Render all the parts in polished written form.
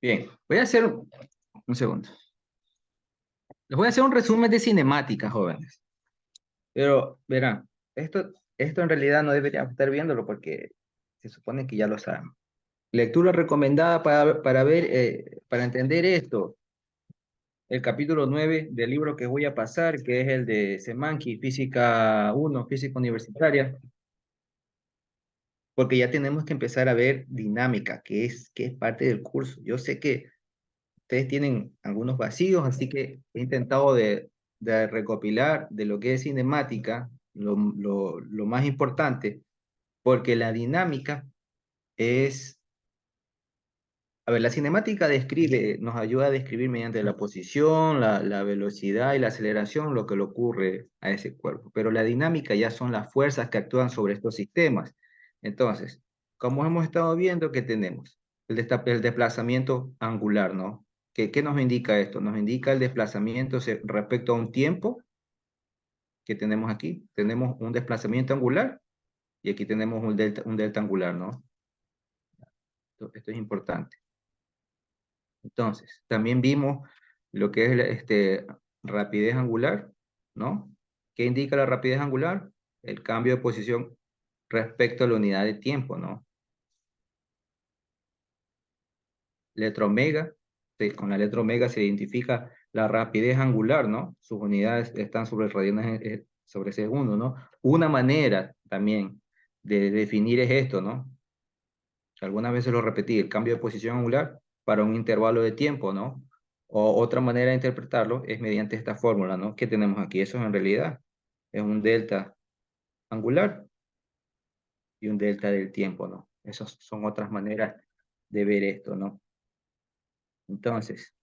Bien, voy a hacer un segundo. Les voy a hacer un resumen de cinemática, jóvenes. Pero verán, esto en realidad no debería estar viéndolo porque se supone que ya lo saben. Lectura recomendada para entender esto. El capítulo 9 del libro que voy a pasar, que es el de Semanki, Física 1, Física Universitaria, porque ya tenemos que empezar a ver dinámica, que es parte del curso. Yo sé que ustedes tienen algunos vacíos, así que he intentado de recopilar de lo que es cinemática lo más importante, porque la dinámica es, a ver, la cinemática nos ayuda a describir mediante la posición, la velocidad y la aceleración lo que le ocurre a ese cuerpo, pero la dinámica ya son las fuerzas que actúan sobre estos sistemas. Entonces, como hemos estado viendo, ¿qué tenemos? El desplazamiento angular, ¿no? ¿Qué nos indica esto? Nos indica el desplazamiento respecto a un tiempo que tenemos aquí. Tenemos un desplazamiento angular y aquí tenemos un delta angular, ¿no? Esto es importante. Entonces, también vimos lo que es rapidez angular, ¿no? ¿Qué indica la rapidez angular? El cambio de posición respecto a la unidad de tiempo, ¿no? Letra omega, con la letra omega se identifica la rapidez angular, ¿no? Sus unidades están sobre radianes sobre segundo, ¿no? Una manera también de definir es esto, ¿no? Algunas veces lo repetí, el cambio de posición angular para un intervalo de tiempo, ¿no? O otra manera de interpretarlo es mediante esta fórmula, ¿no? ¿Qué tenemos aquí? Eso en realidad es un delta angular y un delta del tiempo, ¿no? Esas son otras maneras de ver esto, ¿no? Entonces,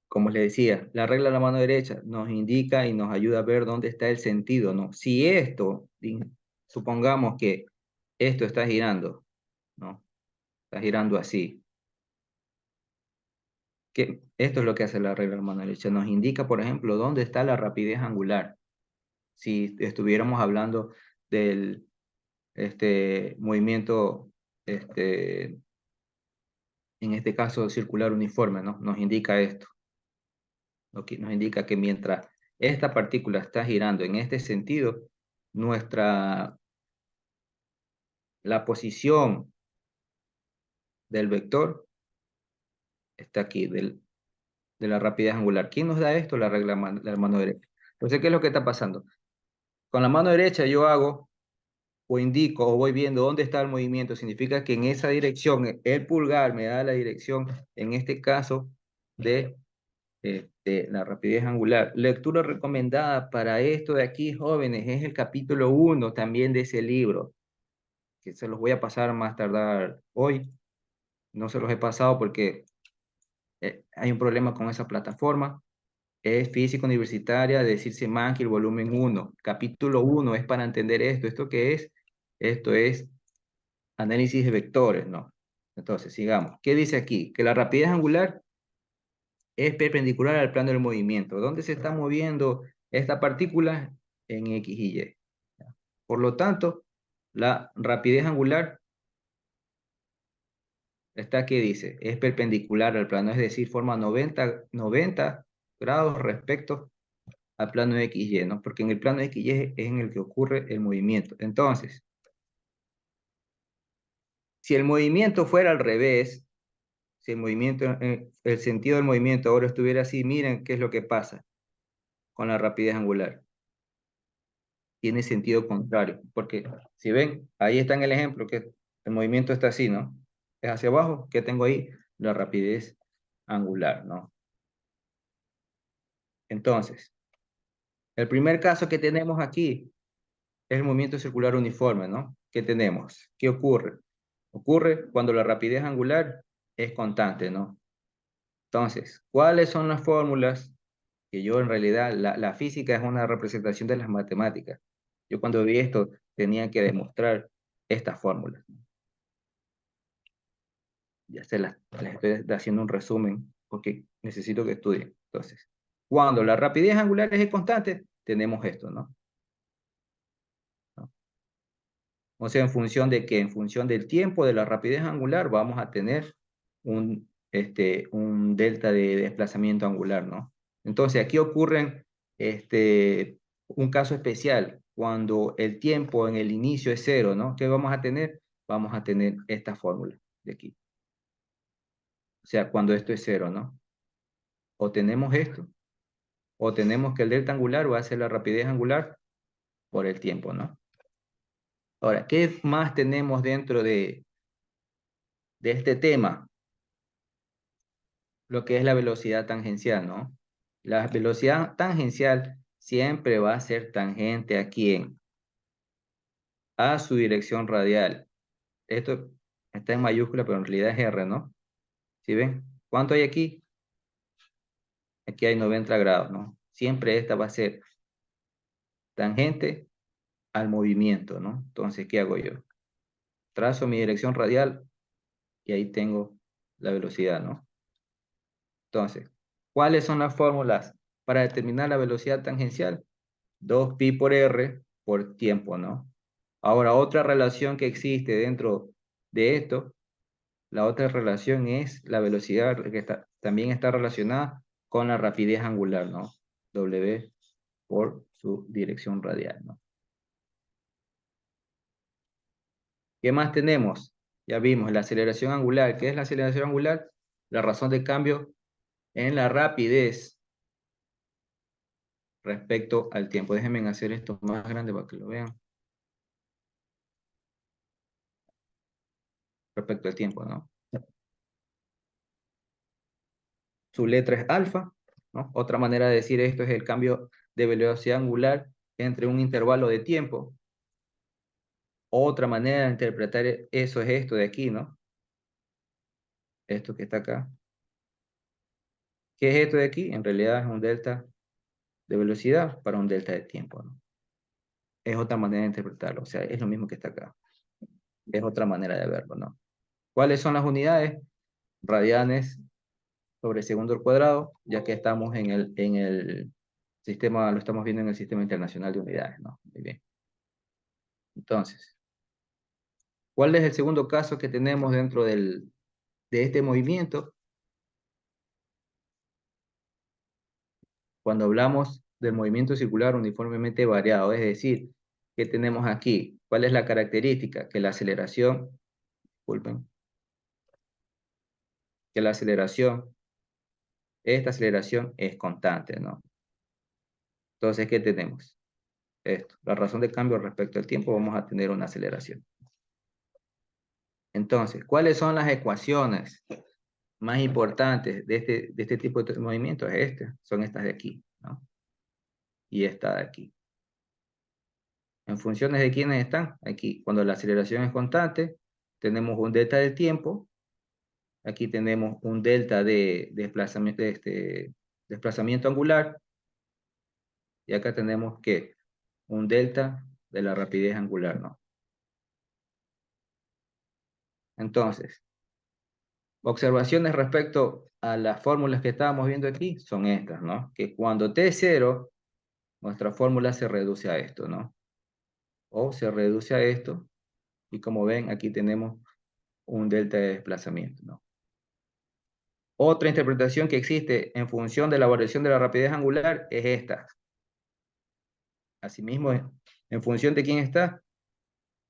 como les decía, la regla de la mano derecha nos indica y nos ayuda a ver dónde está el sentido, ¿no? Si supongamos que esto está girando, ¿no? Está girando así. Esto es lo que hace la regla de la mano derecha. Nos indica, por ejemplo, dónde está la rapidez angular. Si estuviéramos hablando del movimiento, este, en este caso circular uniforme, ¿no? Nos indica esto. Nos indica que mientras esta partícula está girando en este sentido, la posición del vector está aquí, de la rapidez angular. ¿Quién nos da esto? La regla de la mano derecha. Entonces, ¿qué es lo que está pasando? Con la mano derecha yo hago o indico o voy viendo dónde está el movimiento. Significa que en esa dirección, el pulgar me da la dirección, en este caso, de la rapidez angular. Lectura recomendada para esto de aquí, jóvenes, es el capítulo 1 también de ese libro, que se los voy a pasar más tardar hoy. No se los he pasado porque hay un problema con esa plataforma. Es física universitaria, decirse Mankey, el volumen 1. Capítulo 1 es para entender esto. ¿Esto qué es? Esto es análisis de vectores, ¿no? Entonces, sigamos. ¿Qué dice aquí? Que la rapidez angular es perpendicular al plano del movimiento. ¿Dónde se está moviendo esta partícula? En X y Y. Por lo tanto, la rapidez angular está aquí, dice, es perpendicular al plano, es decir, forma 90 grados respecto al plano X y Y, ¿no? Porque en el plano X y es en el que ocurre el movimiento. Entonces, si el movimiento fuera al revés, si el sentido del movimiento ahora estuviera así, miren qué es lo que pasa con la rapidez angular. Tiene sentido contrario, porque si ven, ahí está en el ejemplo que el movimiento está así, ¿no? Es hacia abajo, ¿qué tengo ahí? La rapidez angular, ¿no? Entonces, el primer caso que tenemos aquí es el movimiento circular uniforme, ¿no? ¿Qué tenemos? ¿Qué ocurre? Ocurre cuando la rapidez angular es constante, ¿no? Entonces, ¿cuáles son las fórmulas? Que yo en realidad, la física es una representación de las matemáticas. Yo cuando vi esto tenía que demostrar estas fórmulas. Ya les estoy haciendo un resumen porque necesito que estudien. Entonces, cuando la rapidez angular es constante, tenemos esto, ¿no? ¿No? O sea, ¿en función de qué? En función del tiempo de la rapidez angular vamos a tener un un delta de desplazamiento angular, ¿no? Entonces, aquí ocurre un caso especial, cuando el tiempo en el inicio es cero, ¿no? ¿Qué vamos a tener? Vamos a tener esta fórmula de aquí. O sea, cuando esto es cero, ¿no? O tenemos esto, o tenemos que el delta angular va a ser la rapidez angular por el tiempo, ¿no? Ahora, ¿qué más tenemos dentro de este tema? Lo que es la velocidad tangencial, ¿no? La velocidad tangencial siempre va a ser tangente a quién, a su dirección radial. Esto está en mayúscula, pero en realidad es R, ¿no? ¿Sí ven? ¿Cuánto hay aquí? Aquí hay 90 grados, ¿no? Siempre esta va a ser tangente al movimiento, ¿no? Entonces, ¿qué hago yo? Trazo mi dirección radial y ahí tengo la velocidad, ¿no? Entonces, ¿cuáles son las fórmulas para determinar la velocidad tangencial? 2pi por r por tiempo, ¿no? Ahora, otra relación que existe dentro de esto, la otra relación es la velocidad que también está relacionada con la rapidez angular, ¿no? W por su dirección radial, ¿no? ¿Qué más tenemos? Ya vimos la aceleración angular. ¿Qué es la aceleración angular? La razón de cambio en la rapidez respecto al tiempo. Déjenme hacer esto más grande para que lo vean. Respecto al tiempo, ¿no? Su letra es alfa, ¿no? Otra manera de decir esto es el cambio de velocidad angular entre un intervalo de tiempo. Otra manera de interpretar eso es esto de aquí, ¿no? Esto que está acá. ¿Qué es esto de aquí? En realidad es un delta de velocidad para un delta de tiempo, ¿no? Es otra manera de interpretarlo, o sea, es lo mismo que está acá. Es otra manera de verlo, ¿no? ¿Cuáles son las unidades? Radianes sobre segundo al cuadrado, ya que estamos en el sistema, lo estamos viendo en el sistema internacional de unidades, ¿no? Muy bien. Entonces, ¿cuál es el segundo caso que tenemos dentro de este movimiento? Cuando hablamos del movimiento circular uniformemente variado, es decir, ¿qué tenemos aquí? ¿Cuál es la característica? Que la aceleración, disculpen, que la aceleración, esta aceleración es constante, ¿no? Entonces, ¿qué tenemos? Esto, la razón de cambio respecto al tiempo, vamos a tener una aceleración. Entonces, ¿cuáles son las ecuaciones más importantes de este tipo de movimientos? Son estas de aquí, ¿no? Y esta de aquí. En funciones de quiénes están, aquí, cuando la aceleración es constante, tenemos un delta del tiempo, aquí tenemos un delta de desplazamiento angular, y acá tenemos que un delta de la rapidez angular, ¿no? Entonces, observaciones respecto a las fórmulas que estábamos viendo aquí son estas, ¿no? Que cuando t es 0, nuestra fórmula se reduce a esto, ¿no? O se reduce a esto, y como ven, aquí tenemos un delta de desplazamiento, ¿no? Otra interpretación que existe en función de la variación de la rapidez angular es esta. Asimismo, en función de quién está,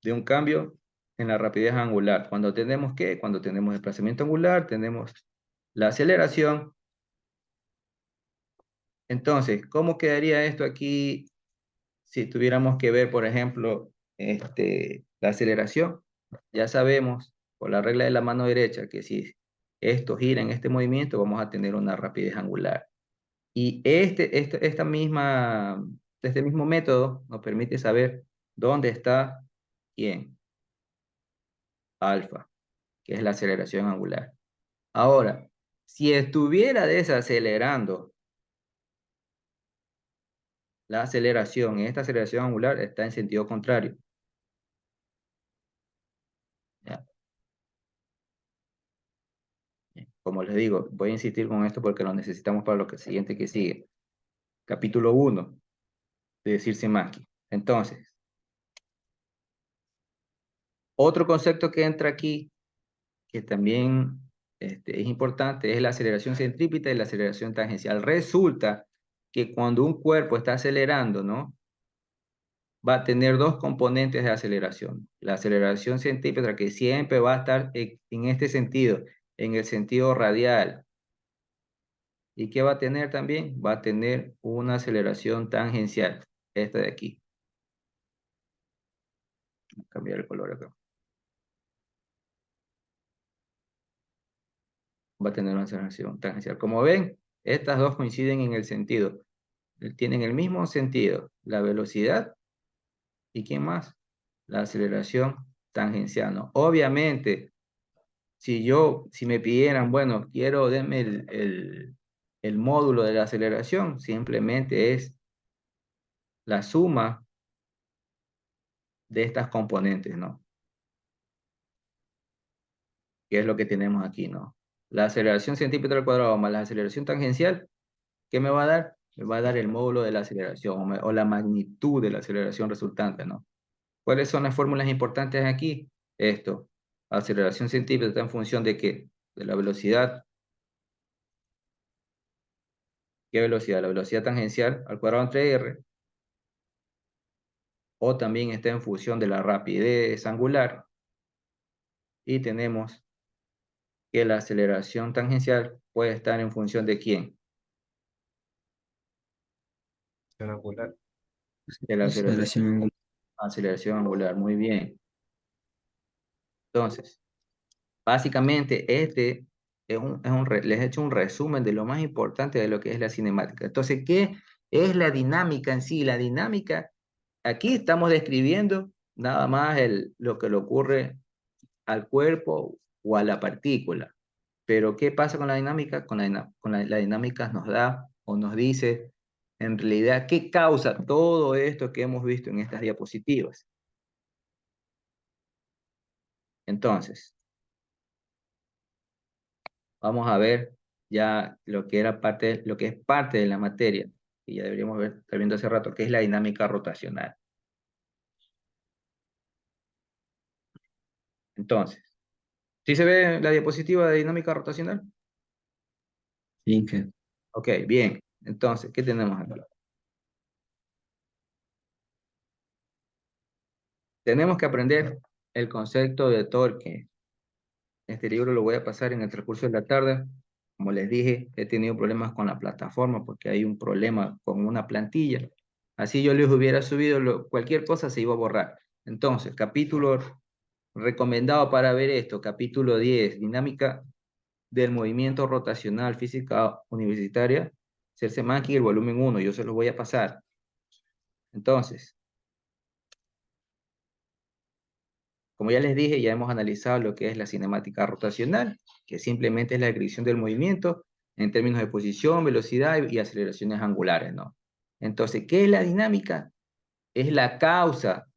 de un cambio en la rapidez angular. Cuando tenemos ¿qué? Cuando tenemos desplazamiento angular, tenemos la aceleración. Entonces, ¿cómo quedaría esto aquí si tuviéramos que ver, por ejemplo, la aceleración? Ya sabemos, por la regla de la mano derecha, que si esto gira en este movimiento, vamos a tener una rapidez angular. Y este mismo método nos permite saber dónde está quién, alfa, que es la aceleración angular. Ahora, si estuviera desacelerando la aceleración, esta aceleración angular está en sentido contrario. ¿Ya? Como les digo, voy a insistir con esto porque lo necesitamos para lo que siguiente que sigue. Capítulo 1 de decirse más. Entonces, otro concepto que entra aquí, que también es importante, es la aceleración centrípeta y la aceleración tangencial. Resulta que cuando un cuerpo está acelerando, ¿no? Va a tener dos componentes de aceleración. La aceleración centrípeta, que siempre va a estar en este sentido, en el sentido radial. ¿Y qué va a tener también? Va a tener una aceleración tangencial, esta de aquí. Voy a cambiar el color acá. Va a tener una aceleración tangencial. Como ven, estas dos coinciden en el sentido. Tienen el mismo sentido. La velocidad y ¿quién más? La aceleración tangencial, ¿no? Obviamente, si me pidieran, bueno, quiero, denme el módulo de la aceleración, simplemente es la suma de estas componentes, ¿no? Que es lo que tenemos aquí, ¿no? La aceleración centímetro al cuadrado más la aceleración tangencial, ¿qué me va a dar? Me va a dar el módulo de la aceleración o la magnitud de la aceleración resultante, ¿no? ¿Cuáles son las fórmulas importantes aquí? Esto, aceleración centípetra está en función de qué? De la velocidad. ¿Qué velocidad? La velocidad tangencial al cuadrado entre r, o también está en función de la rapidez angular, y tenemos que la aceleración tangencial puede estar en función de quién? Angular. De la Aceleración angular. aceleración angular. Muy bien. Entonces, básicamente les he hecho un resumen de lo más importante de lo que es la cinemática. Entonces, ¿qué es la dinámica en sí? La dinámica, aquí estamos describiendo nada más lo que le ocurre al cuerpo o a la partícula. Pero ¿qué pasa con la dinámica? La dinámica nos da o nos dice en realidad qué causa todo esto que hemos visto en estas diapositivas. Entonces, vamos a ver ya lo que lo que es parte de la materia, y ya deberíamos estar viendo hace rato, que es la dinámica rotacional. Entonces, ¿sí se ve la diapositiva de dinámica rotacional? Sí, que Ok, bien. Entonces, ¿qué tenemos aquí? Tenemos que aprender el concepto de torque. Este libro lo voy a pasar en el transcurso de la tarde. Como les dije, he tenido problemas con la plataforma porque hay un problema con una plantilla. Así yo les hubiera subido cualquier cosa se iba a borrar. Entonces, capítulo recomendado para ver esto, capítulo 10, dinámica del movimiento rotacional, física universitaria, Cercemaki, el volumen 1, yo se los voy a pasar. Entonces, como ya les dije, ya hemos analizado lo que es la cinemática rotacional, que simplemente es la descripción del movimiento en términos de posición, velocidad y aceleraciones angulares, ¿no? Entonces, ¿qué es la dinámica? Es la causa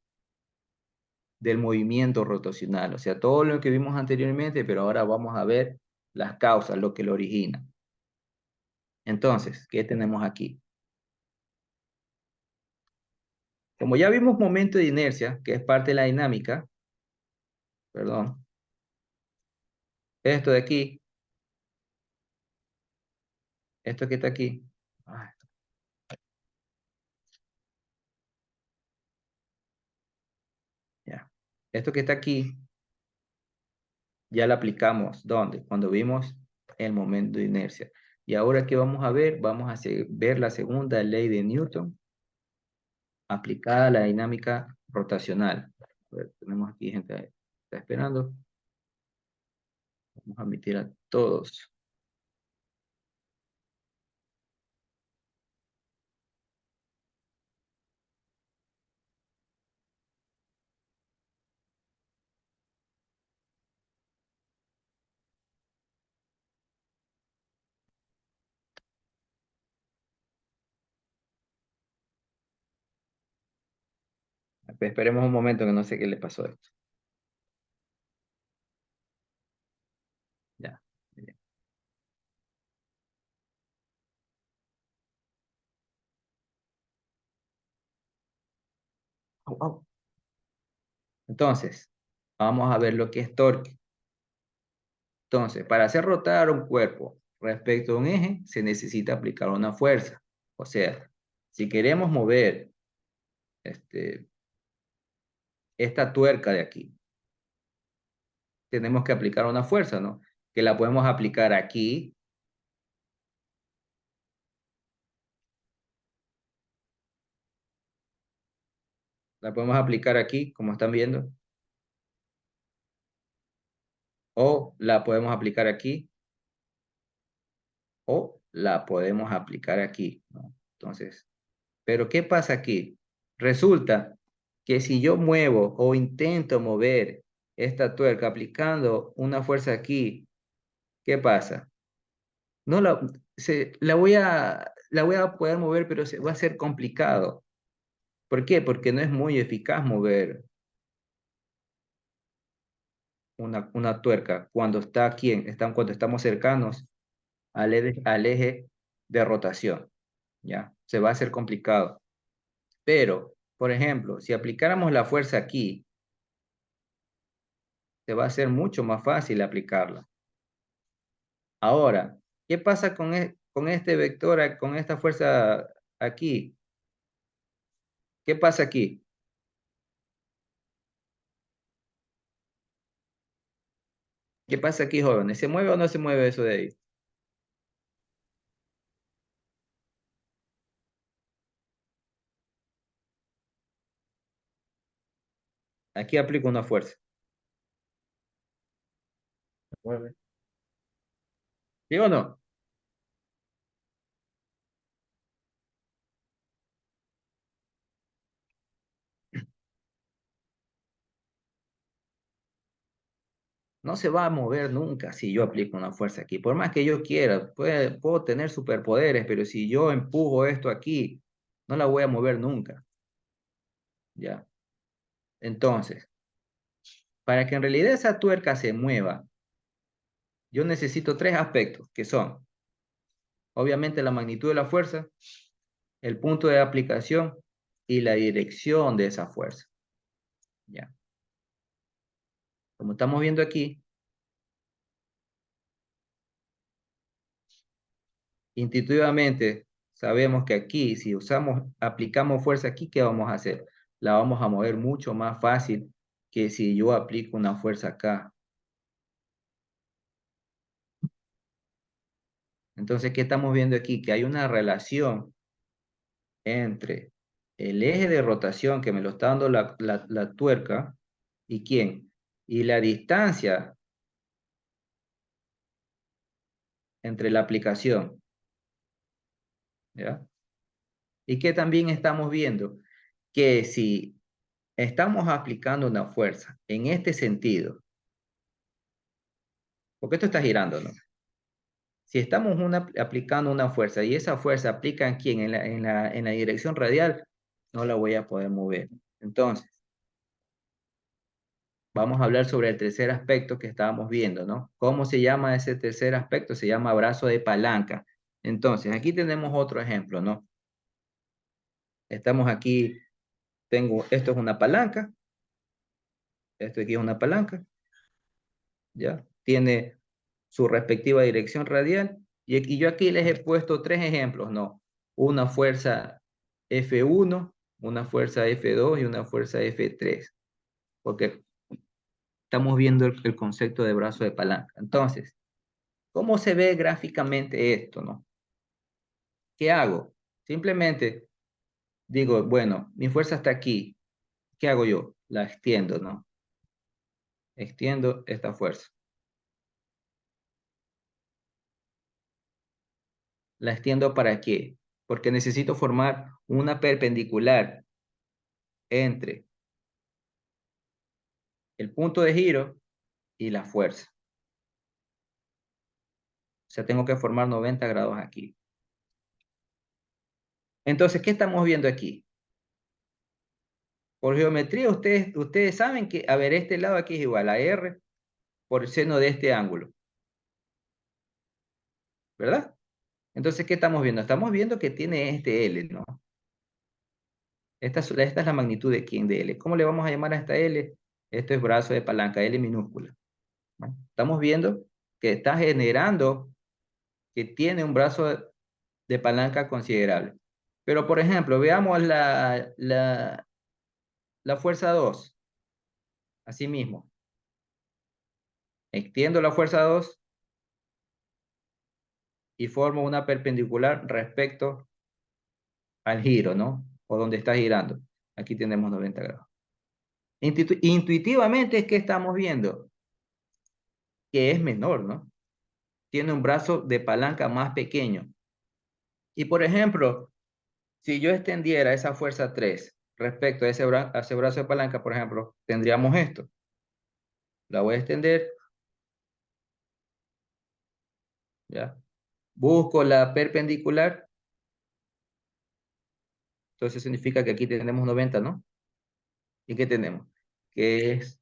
del movimiento rotacional, o sea, todo lo que vimos anteriormente, pero ahora vamos a ver las causas, lo que lo origina. Entonces, ¿qué tenemos aquí? Como ya vimos momento de inercia, que es parte de la dinámica, perdón, esto de aquí, esto que está aquí, ah, ya. Esto que está aquí, ya lo aplicamos, ¿dónde? Cuando vimos el momento de inercia. Y ahora, ¿qué vamos a ver? Vamos a ver la segunda ley de Newton aplicada a la dinámica rotacional. A ver, tenemos aquí gente que está esperando. Vamos a admitir a todos. Esperemos un momento que no sé qué le pasó a esto. Ya. Bien. Au, au. Entonces, vamos a ver lo que es torque. Entonces, para hacer rotar un cuerpo respecto a un eje, se necesita aplicar una fuerza. O sea, si queremos mover esta tuerca de aquí, tenemos que aplicar una fuerza, ¿no? Que la podemos aplicar aquí, la podemos aplicar aquí, como están viendo, o la podemos aplicar aquí, o la podemos aplicar aquí, ¿no? Entonces, pero ¿qué pasa aquí? Resulta que si yo muevo o intento mover esta tuerca aplicando una fuerza aquí, ¿qué pasa? No la voy a poder mover, pero va a ser complicado. ¿Por qué? Porque no es muy eficaz mover una tuerca cuando está aquí, cuando estamos cercanos al eje de rotación, ¿ya? Se va a hacer complicado. Pero, por ejemplo, si aplicáramos la fuerza aquí, se va a hacer mucho más fácil aplicarla. Ahora, ¿qué pasa con este vector, con esta fuerza aquí? ¿Qué pasa aquí? ¿Qué pasa aquí, jóvenes? ¿Se mueve o no se mueve eso de ahí? Aquí aplico una fuerza. Se mueve. ¿Sí o no? No se va a mover nunca si yo aplico una fuerza aquí. Por más que yo quiera, puedo tener superpoderes, pero si yo empujo esto aquí, no la voy a mover nunca. ¿Ya? Entonces, para que en realidad esa tuerca se mueva, yo necesito tres aspectos, que son, obviamente, la magnitud de la fuerza, el punto de aplicación y la dirección de esa fuerza. ¿Ya? Como estamos viendo aquí, intuitivamente sabemos que aquí, si aplicamos fuerza aquí, ¿qué vamos a hacer? La vamos a mover mucho más fácil que si yo aplico una fuerza acá. Entonces, ¿qué estamos viendo aquí? Que hay una relación entre el eje de rotación que me lo está dando la tuerca y quién, y la distancia entre la aplicación, ¿ya? Y que también estamos viendo que si estamos aplicando una fuerza en este sentido, porque esto está girando, ¿no? Si estamos aplicando una fuerza y esa fuerza aplica aquí en la dirección radial, no la voy a poder mover. Entonces, vamos a hablar sobre el tercer aspecto que estábamos viendo, ¿no? ¿Cómo se llama ese tercer aspecto? Se llama brazo de palanca. Entonces, aquí tenemos otro ejemplo, ¿no? Estamos aquí, esto es una palanca, esto aquí es una palanca, ¿ya? Tiene su respectiva dirección radial. Y yo aquí les he puesto tres ejemplos, ¿no? Una fuerza F1, una fuerza F2 y una fuerza F3, porque estamos viendo el concepto de brazo de palanca. Entonces, ¿cómo se ve gráficamente esto, no? ¿Qué hago? Simplemente digo, bueno, mi fuerza está aquí. ¿Qué hago yo? La extiendo, ¿no? Extiendo esta fuerza. ¿La extiendo para qué? Porque necesito formar una perpendicular entre el punto de giro y la fuerza. O sea, tengo que formar 90 grados aquí. Entonces, ¿qué estamos viendo aquí? Por geometría, ustedes saben que, a ver, este lado aquí es igual a R por el seno de este ángulo, ¿verdad? Entonces, ¿qué estamos viendo? Estamos viendo que tiene este L, ¿no? Esta es la magnitud de quién de L. ¿Cómo le vamos a llamar a esta L? Esto es brazo de palanca, L minúscula, ¿no? Estamos viendo que está generando, que tiene un brazo de palanca considerable. Pero, por ejemplo, veamos la fuerza 2. Así mismo, extiendo la fuerza 2 y formo una perpendicular respecto al giro, ¿no? O donde está girando. Aquí tenemos 90 grados. Intuitivamente, ¿qué estamos viendo? Que es menor, ¿no? Tiene un brazo de palanca más pequeño. Y por ejemplo, si yo extendiera esa fuerza 3 respecto a a ese brazo de palanca, por ejemplo, tendríamos esto. La voy a extender, ¿ya? Busco la perpendicular, entonces significa que aquí tenemos 90, ¿no? ¿Y qué tenemos? Que es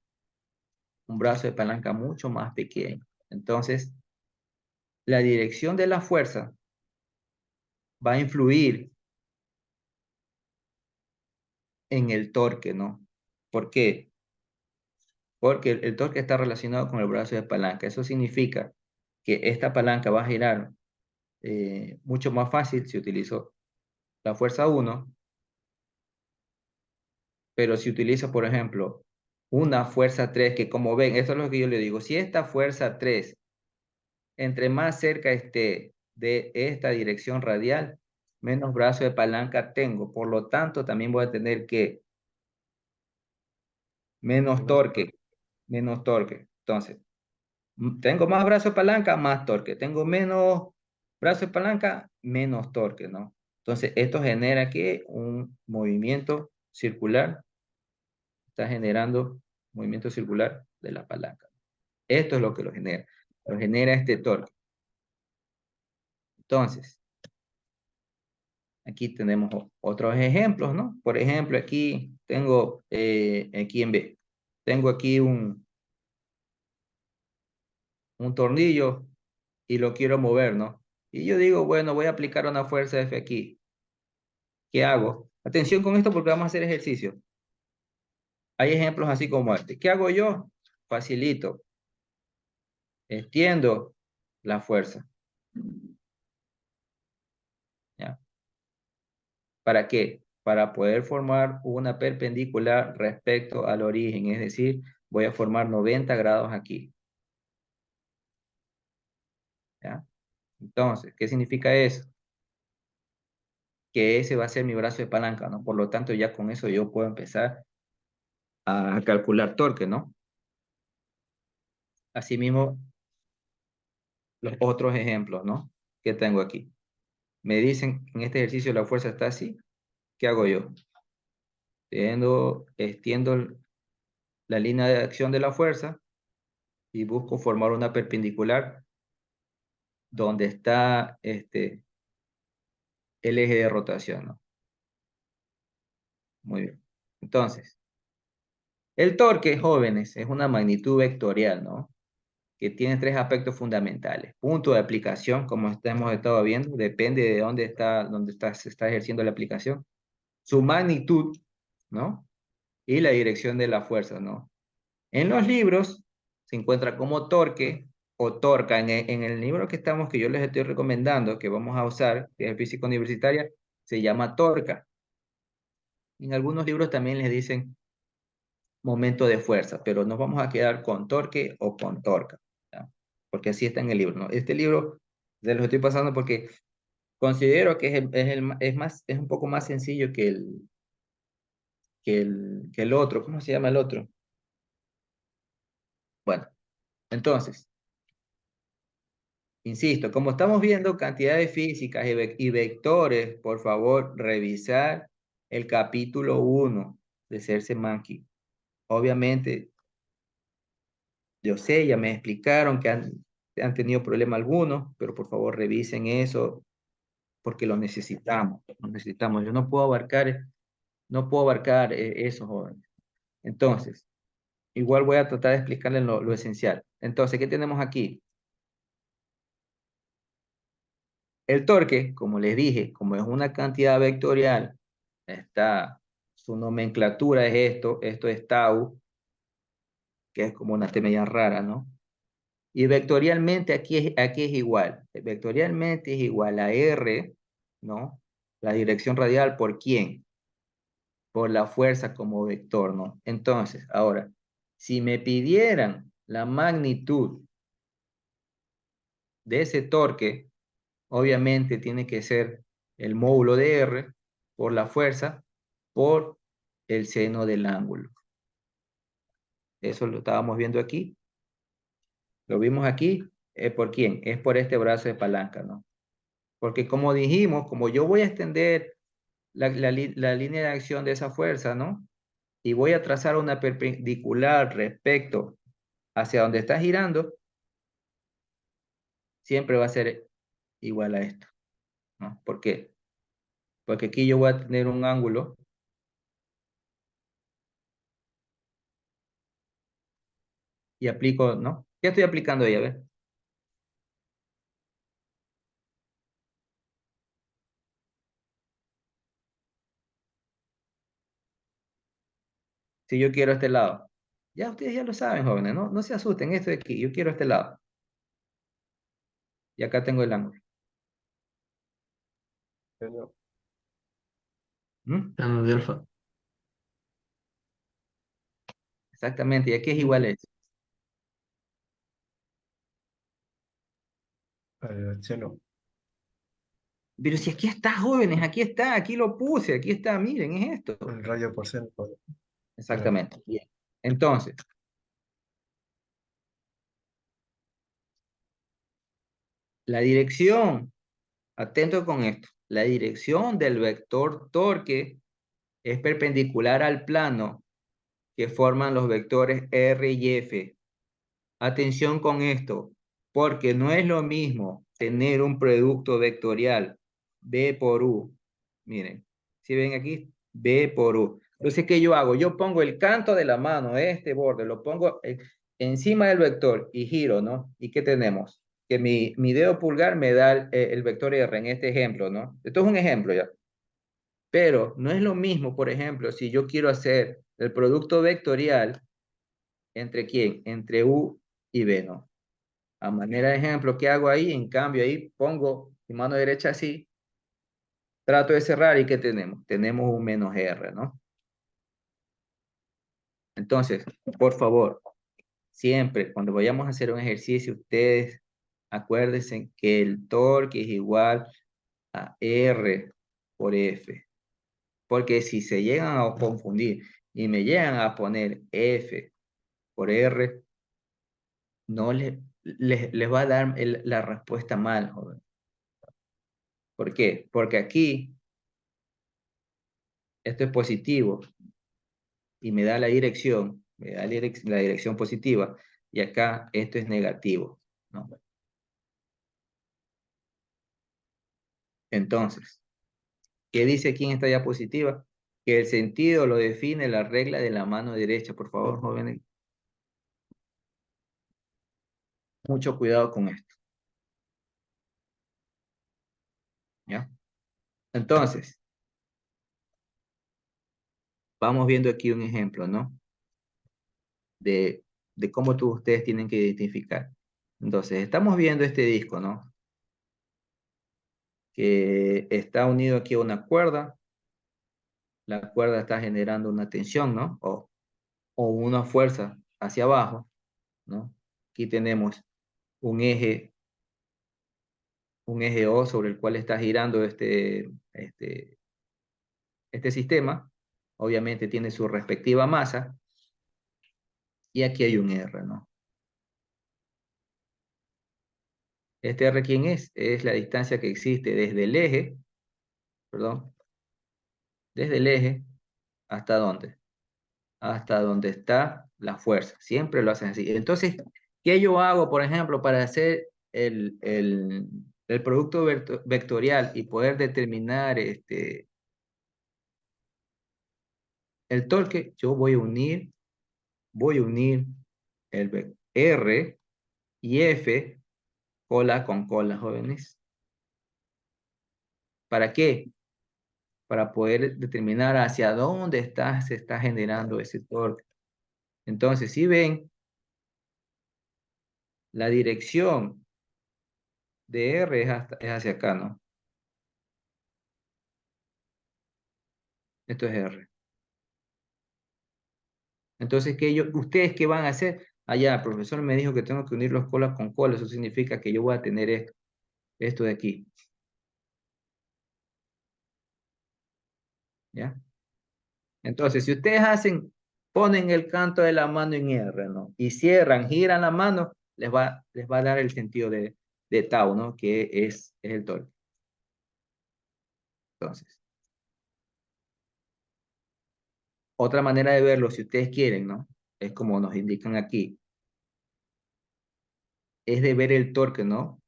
un brazo de palanca mucho más pequeño. Entonces, la dirección de la fuerza va a influir en el torque, ¿no? ¿Por qué? Porque el torque está relacionado con el brazo de palanca. Eso significa que esta palanca va a girar mucho más fácil si utilizo la fuerza 1, pero si utilizo, por ejemplo, una fuerza 3, que como ven, esto es lo que yo le digo, si esta fuerza 3, entre más cerca esté de esta dirección radial, menos brazo de palanca tengo. Por lo tanto, también voy a tener que menos torque, menos torque. Entonces, tengo más brazo de palanca, más torque. Tengo menos brazo de palanca, menos torque, ¿no? Entonces, esto genera que un movimiento circular, está generando movimiento circular de la palanca. Esto es lo que lo genera este torque. Entonces, aquí tenemos otros ejemplos, ¿no? Por ejemplo, aquí tengo, aquí en B, tengo aquí un tornillo y lo quiero mover, ¿no? Y yo digo, bueno, voy a aplicar una fuerza F aquí. ¿Qué hago? Atención con esto porque vamos a hacer ejercicio. Hay ejemplos así como este. ¿Qué hago yo? Facilito. Extiendo la fuerza. ¿Ya? ¿Para qué? Para poder formar una perpendicular respecto al origen. Es decir, voy a formar 90 grados aquí. ¿Ya? Entonces, ¿qué significa eso? Que ese va a ser mi brazo de palanca, ¿no? Por lo tanto, ya con eso yo puedo empezar a calcular torque, ¿no? Asimismo, los otros ejemplos, ¿no? Que tengo aquí. Me dicen, en este ejercicio la fuerza está así. ¿Qué hago yo? Extiendo la línea de acción de la fuerza y busco formar una perpendicular donde está el eje de rotación, ¿no? Muy bien. Entonces, el torque, jóvenes, es una magnitud vectorial, ¿no? Que tiene tres aspectos fundamentales. Punto de aplicación, como hemos estado viendo, depende de se está ejerciendo la aplicación. Su magnitud, ¿no? Y la dirección de la fuerza, ¿no? En los libros se encuentra como torque o torca. En el libro que yo les estoy recomendando, que vamos a usar, que es física universitaria, se llama torca. En algunos libros también les dicen momento de fuerza, pero nos vamos a quedar con torque o con torca, ¿ya? Porque así está en el libro, ¿no? Este libro se los estoy pasando porque considero que es un poco más sencillo que el otro. ¿Cómo se llama el otro? Bueno, entonces, insisto, como estamos viendo cantidades físicas y vectores, por favor, revisar el capítulo 1 de Serse Monkey. Obviamente, yo sé, ya me explicaron que han tenido problema algunos, pero por favor revisen eso porque lo necesitamos, lo necesitamos. Yo no puedo abarcar eso, jóvenes. Entonces, igual voy a tratar de explicarles lo esencial. Entonces, ¿qué tenemos aquí? El torque, como les dije, como es una cantidad vectorial, su nomenclatura es esto es tau, que es como una T media rara, ¿no? Y vectorialmente aquí es igual. Vectorialmente es igual a R, ¿no? La dirección radial, ¿por quién? Por la fuerza como vector, ¿no? Entonces, ahora, si me pidieran la magnitud de ese torque, obviamente tiene que ser el módulo de R por la fuerza por el seno del ángulo. Eso lo estábamos viendo aquí. Lo vimos aquí. ¿Por quién? Es por este brazo de palanca, ¿no? Porque como dijimos, como yo voy a extender la línea de acción de esa fuerza, ¿no? Y voy a trazar una perpendicular respecto hacia donde está girando, siempre va a ser igual a esto, ¿no? ¿Por qué? Porque aquí yo voy a tener un ángulo y aplico, ¿no? ¿Qué estoy aplicando ahí? A ver. Si yo quiero este lado. Ya ustedes ya lo saben, jóvenes, ¿no? No se asusten, esto de aquí, yo quiero este lado. Y acá tengo el ángulo. Seno, ¿Mm? seno de alfa. Exactamente, y aquí es igual a esto. Seno. Pero si aquí está, jóvenes, aquí está, aquí lo puse, aquí está, miren, es esto. El radio por seno. Claro. Exactamente. Bien. Entonces, la dirección, atento con esto, la dirección del vector torque es perpendicular al plano que forman los vectores R y F. Atención con esto, porque no es lo mismo tener un producto vectorial B por U. Miren, si ven aquí, B por U. Entonces, ¿qué yo hago? Yo pongo el canto de la mano, este borde, lo pongo encima del vector y giro, ¿no? ¿Y qué tenemos? Que mi dedo pulgar me da el vector R en este ejemplo, ¿no? Esto es un ejemplo ya. Pero no es lo mismo, por ejemplo, si yo quiero hacer el producto vectorial, ¿entre quién? Entre U y B, ¿no? A manera de ejemplo, ¿qué hago ahí? En cambio, ahí pongo mi mano derecha así, trato de cerrar y ¿qué tenemos? Tenemos un menos R, ¿no? Entonces, por favor, siempre cuando vayamos a hacer un ejercicio, ustedes acuérdense que el torque es igual a R por F. Porque si se llegan a confundir y me llegan a poner F por R, no les va a dar la respuesta mal, joven. ¿Por qué? Porque aquí esto es positivo y me da la dirección, me da la dirección positiva, y acá esto es negativo, ¿no? Entonces, ¿qué dice aquí en esta diapositiva? Que el sentido lo define la regla de la mano derecha. Por favor, jóvenes, mucho cuidado con esto, ¿ya? Entonces, vamos viendo aquí un ejemplo, ¿no? De, de cómo ustedes tienen que identificar. Entonces, estamos viendo este disco, ¿no? Que está unido aquí a una cuerda, la cuerda está generando una tensión, ¿no? O una fuerza hacia abajo, ¿no? Aquí tenemos un eje, un eje O sobre el cual está girando este sistema. Obviamente tiene su respectiva masa. Y aquí hay un R, ¿no? ¿Este R quién es? Es la distancia que existe desde el eje, perdón, desde el eje hasta dónde? Hasta donde está la fuerza. Siempre lo hacen así. Entonces, ¿qué yo hago, por ejemplo, para hacer el producto vectorial y poder determinar el torque? Yo voy a unir R y F cola con cola, jóvenes. ¿Para qué? Para poder determinar hacia dónde se está generando ese torque. Entonces, si ven, la dirección de R es hacia acá, ¿no? Esto es R. Entonces, ¿ustedes qué van a hacer? Allá, el profesor me dijo que tengo que unir los colas con colas. Eso significa que yo voy a tener esto de aquí. ¿Ya? Entonces, si ustedes ponen el canto de la mano en R, ¿no? Y cierran, giran la mano, les va a dar el sentido de tau, ¿no? Que es el torque. Entonces, otra manera de verlo, si ustedes quieren, ¿no? Es como nos indican aquí, es de ver el torque, ¿no?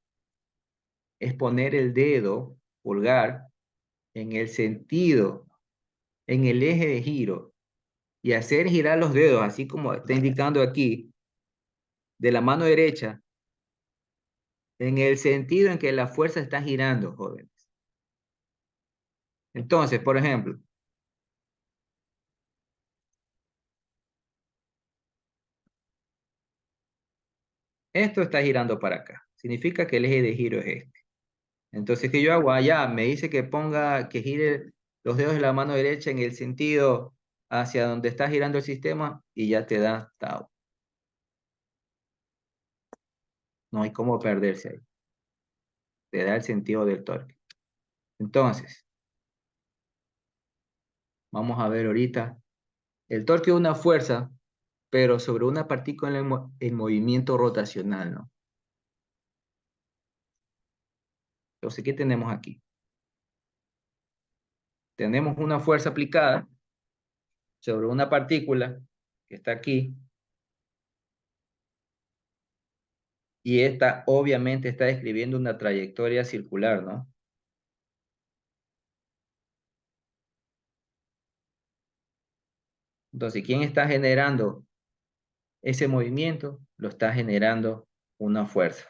Es poner el dedo pulgar en el sentido, en el eje de giro y hacer girar los dedos, así como está indicando aquí, de la mano derecha, en el sentido en que la fuerza está girando, jóvenes. Entonces, por ejemplo, esto está girando para acá. Significa que el eje de giro es este. Entonces, ¿qué yo hago? Allá me dice que gire los dedos de la mano derecha en el sentido hacia donde está girando el sistema y ya te da tau. No hay cómo perderse ahí. Te da el sentido del torque. Entonces, vamos a ver ahorita. El torque es una fuerza, pero sobre una partícula en movimiento rotacional, ¿no? Entonces, ¿qué tenemos aquí? Tenemos una fuerza aplicada sobre una partícula que está aquí, y esta obviamente está describiendo una trayectoria circular, ¿no? Entonces, ¿quién está generando ese movimiento? Lo está generando una fuerza,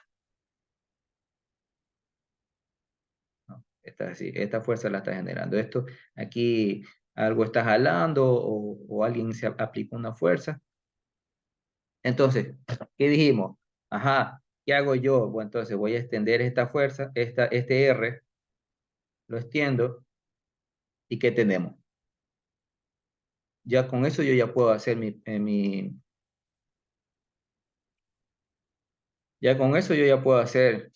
¿no? Esta fuerza la está generando. Esto, aquí algo está jalando o alguien se aplica una fuerza. Entonces, ¿qué dijimos? Ajá, ¿qué hago yo? Bueno, entonces voy a extender esta fuerza, este R, lo extiendo, ¿y qué tenemos? Ya con eso yo ya puedo hacer ya con eso yo ya puedo hacer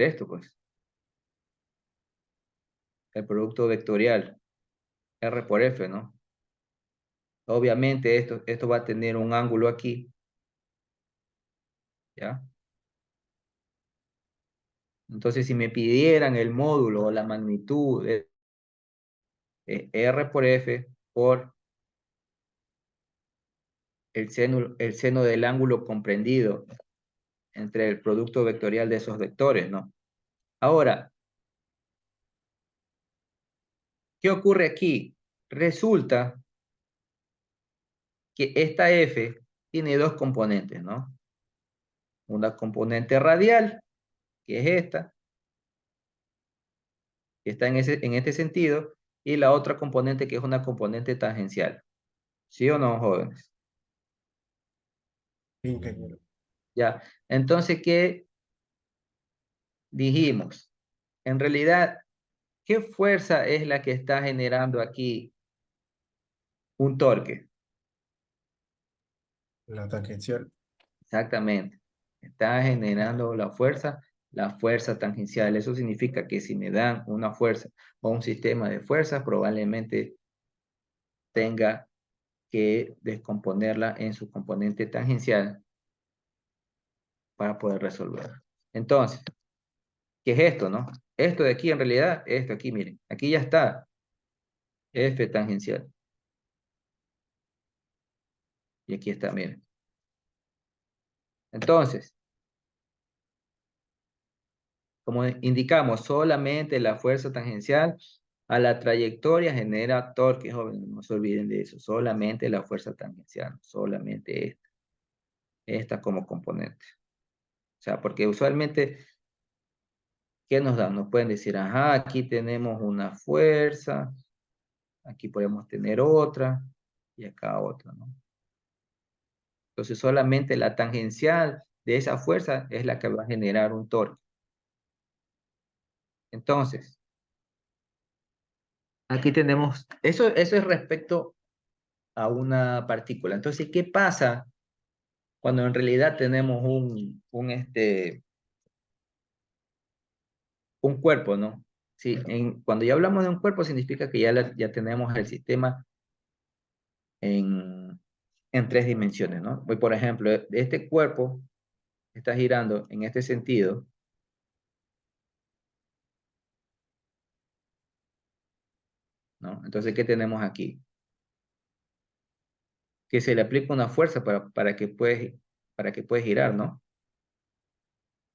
esto, pues, el producto vectorial, R por F, ¿no? Obviamente esto va a tener un ángulo aquí, ¿ya? Entonces, si me pidieran el módulo o la magnitud de R por F por el seno del ángulo comprendido entre el producto vectorial de esos vectores, ¿no? Ahora, ¿qué ocurre aquí? Resulta que esta F tiene dos componentes, ¿no? Una componente radial, que es esta, que está en este sentido, y la otra componente que es una componente tangencial. ¿Sí o no, jóvenes? Sí, ingeniero. Ya. Entonces, ¿qué dijimos? En realidad, ¿qué fuerza es la que está generando aquí un torque? La tangencial. Exactamente. Está generando la fuerza tangencial. Eso significa que si me dan una fuerza o un sistema de fuerzas, probablemente tenga que descomponerla en su componente tangencial para poder resolver. Entonces, ¿qué es esto, no? Esto de aquí, en realidad, esto aquí, miren, aquí ya está F tangencial. Y aquí está, miren. Entonces, como indicamos, solamente la fuerza tangencial a la trayectoria genera torque, jóvenes, no se olviden de eso, solamente la fuerza tangencial, solamente esta como componente. O sea, porque usualmente, ¿qué nos dan? Nos pueden decir, ajá, aquí tenemos una fuerza, aquí podemos tener otra, y acá otra, ¿no? Entonces solamente la tangencial de esa fuerza es la que va a generar un torque. Entonces, aquí tenemos, eso es respecto a una partícula. Entonces, ¿qué pasa cuando en realidad tenemos un cuerpo, ¿no? Sí, cuando ya hablamos de un cuerpo significa que ya tenemos el sistema en 3 dimensiones, ¿no? Hoy, por ejemplo, este cuerpo está girando en este sentido, ¿no? Entonces, ¿qué tenemos aquí? Que se le aplica una fuerza para que pueda girar, ¿no?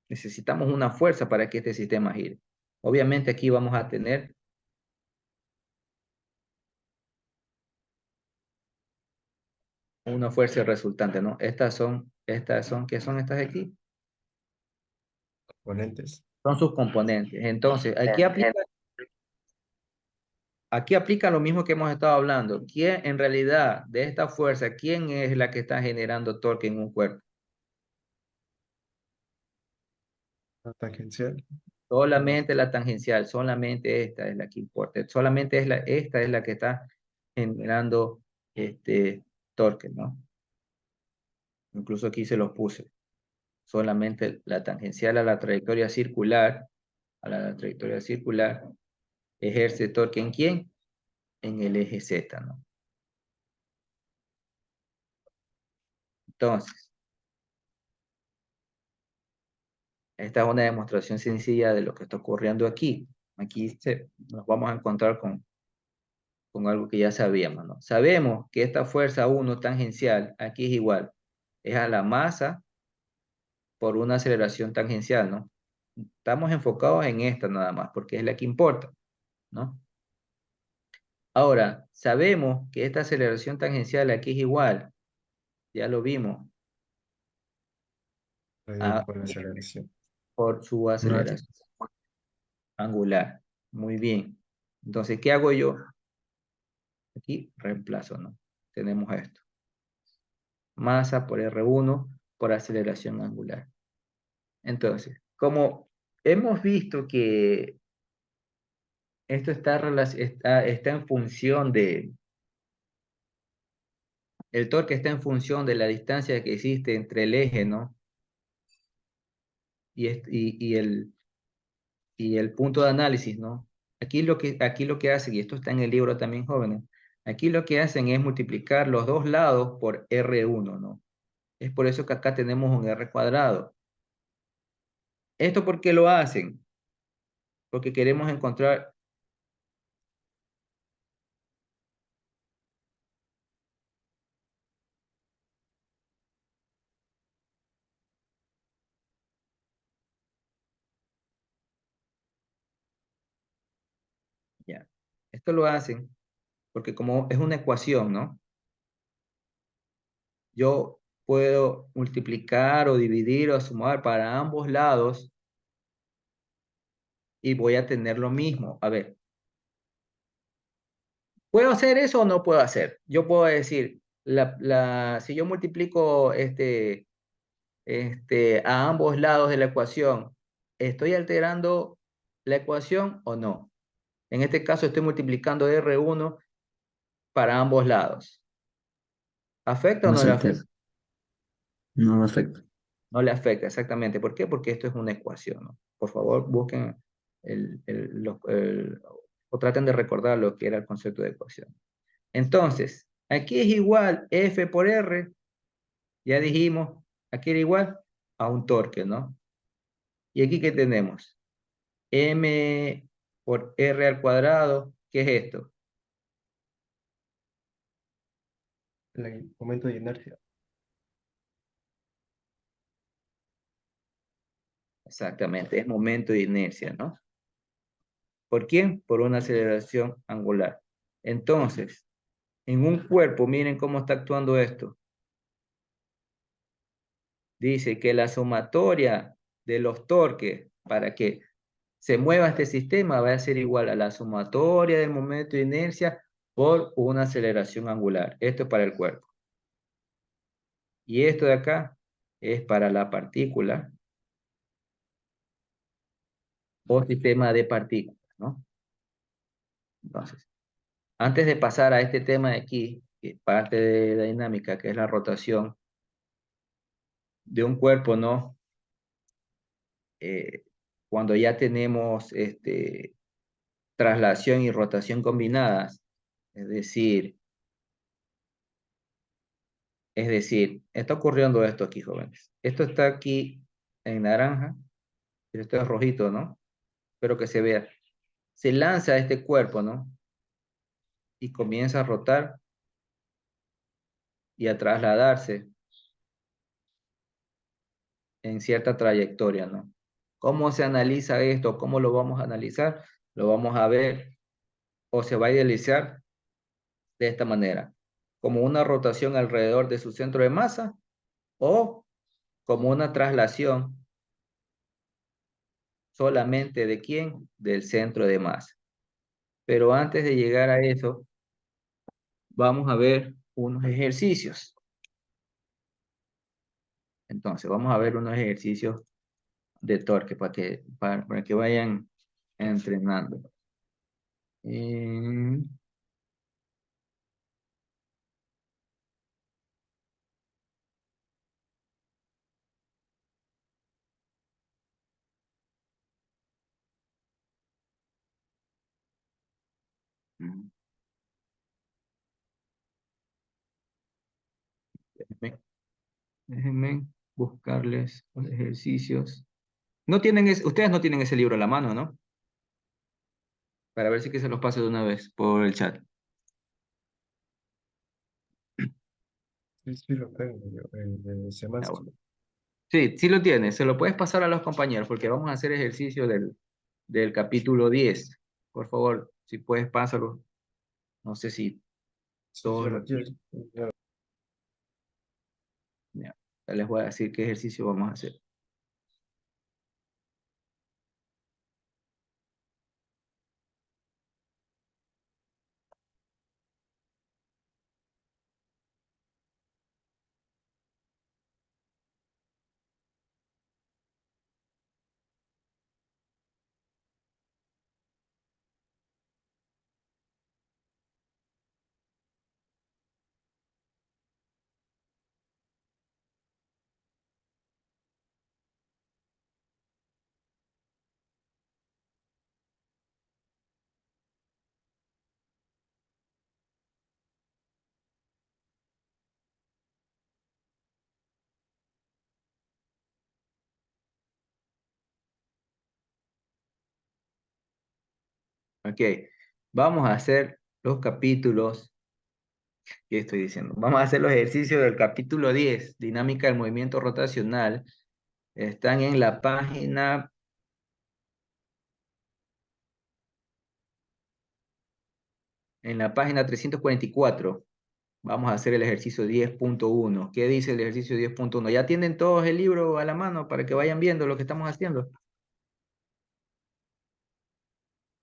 Necesitamos una fuerza para que este sistema gire. Obviamente aquí vamos a tener una fuerza resultante, ¿no? ¿Qué son estas de aquí? Componentes. Son sus componentes. Entonces, aquí aplica lo mismo que hemos estado hablando. ¿Quién, en realidad, de esta fuerza, quién es la que está generando torque en un cuerpo? La tangencial. Solamente la tangencial, solamente esta es la que importa. Solamente esta es la que está generando torque, ¿no? Incluso aquí se los puse. Solamente la tangencial a la trayectoria circular, ejerce torque ¿en quién? En el eje Z, ¿no? Entonces, esta es una demostración sencilla de lo que está ocurriendo aquí. Aquí nos vamos a encontrar con algo que ya sabíamos, ¿no? Sabemos que esta fuerza 1 tangencial aquí es igual, es a la masa por una aceleración tangencial, ¿no? Estamos enfocados en esta nada más, porque es la que importa, ¿no? Ahora, sabemos que esta aceleración tangencial aquí es igual, ya lo vimos, Radio a, por aceleración. por su Radio. aceleración angular. Muy bien. Entonces, ¿qué hago yo? Aquí reemplazo, ¿no? Tenemos esto. Masa por R1 por aceleración angular. Entonces, como hemos visto que esto está en función el torque está en función de la distancia que existe entre el eje, ¿no? Y el punto de análisis, ¿no? Aquí lo que hacen, y esto está en el libro también, jóvenes, aquí lo que hacen es multiplicar los dos lados por R1, ¿no? Es por eso que acá tenemos un R cuadrado. ¿Esto por qué lo hacen? Porque queremos encontrar, ya, esto lo hacen porque como es una ecuación, ¿no? Yo puedo multiplicar o dividir o sumar para ambos lados y voy a tener lo mismo. A ver, ¿puedo hacer eso o no puedo hacer? Yo puedo decir, si yo multiplico a ambos lados de la ecuación, ¿estoy alterando la ecuación o no? En este caso estoy multiplicando R1 para ambos lados. ¿Afecta o No no le afecta, afecta? no afecta. No le afecta, exactamente. ¿Por qué? Porque esto es una ecuación, ¿no? Por favor, busquen o traten de recordar lo que era el concepto de ecuación. Entonces, aquí es igual F por R, ya dijimos, aquí era igual a un torque, ¿no? Y aquí, ¿qué tenemos? M por R al cuadrado, ¿qué es esto? El momento de inercia. Exactamente, es momento de inercia, ¿no? ¿Por quién? Por una aceleración angular. Entonces, en un cuerpo, miren cómo está actuando esto. Dice que la sumatoria de los torques para que se mueva este sistema va a ser igual a la sumatoria del momento de inercia por una aceleración angular. Esto es para el cuerpo. Y esto de acá es para la partícula o sistema de partículas, ¿no? Entonces, antes de pasar a este tema de aquí, que es parte de la dinámica, que es la rotación de un cuerpo, ¿no? Cuando ya tenemos traslación y rotación combinadas, es decir, está ocurriendo esto aquí, jóvenes. Esto está aquí en naranja, y esto es rojito, ¿no? Espero que se vea. Se lanza este cuerpo, ¿no? Y comienza a rotar y a trasladarse en cierta trayectoria, ¿no? ¿Cómo se analiza esto? ¿Cómo lo vamos a analizar? Lo vamos a ver o se va a idealizar de esta manera, como una rotación alrededor de su centro de masa o como una traslación solamente de quién, del centro de masa. Pero antes de llegar a eso, vamos a ver unos ejercicios. Entonces, vamos a ver unos ejercicios de torque para que vayan entrenando. Eh, déjenme, déjenme buscarles los ejercicios. No tienen ustedes no tienen ese libro a la mano, ¿no? Para ver si que se los paso de una vez por el chat. Sí, sí, lo tengo yo, el Ah, semestre. bueno. Sí, sí lo tienes. Se lo puedes pasar a los compañeros porque vamos a hacer ejercicio del capítulo 10. Por favor, si puedes, pásalo. No sé si Sí, todos ya, lo tienen. Ya, ya les voy a decir qué ejercicio vamos a hacer. Ok, vamos a hacer los capítulos. ¿Qué estoy diciendo? Vamos a hacer los ejercicios del capítulo 10, dinámica del movimiento rotacional. Están en la página 344. Vamos a hacer el ejercicio 10.1. ¿Qué dice el ejercicio 10.1? ¿Ya tienen todos el libro a la mano para que vayan viendo lo que estamos haciendo?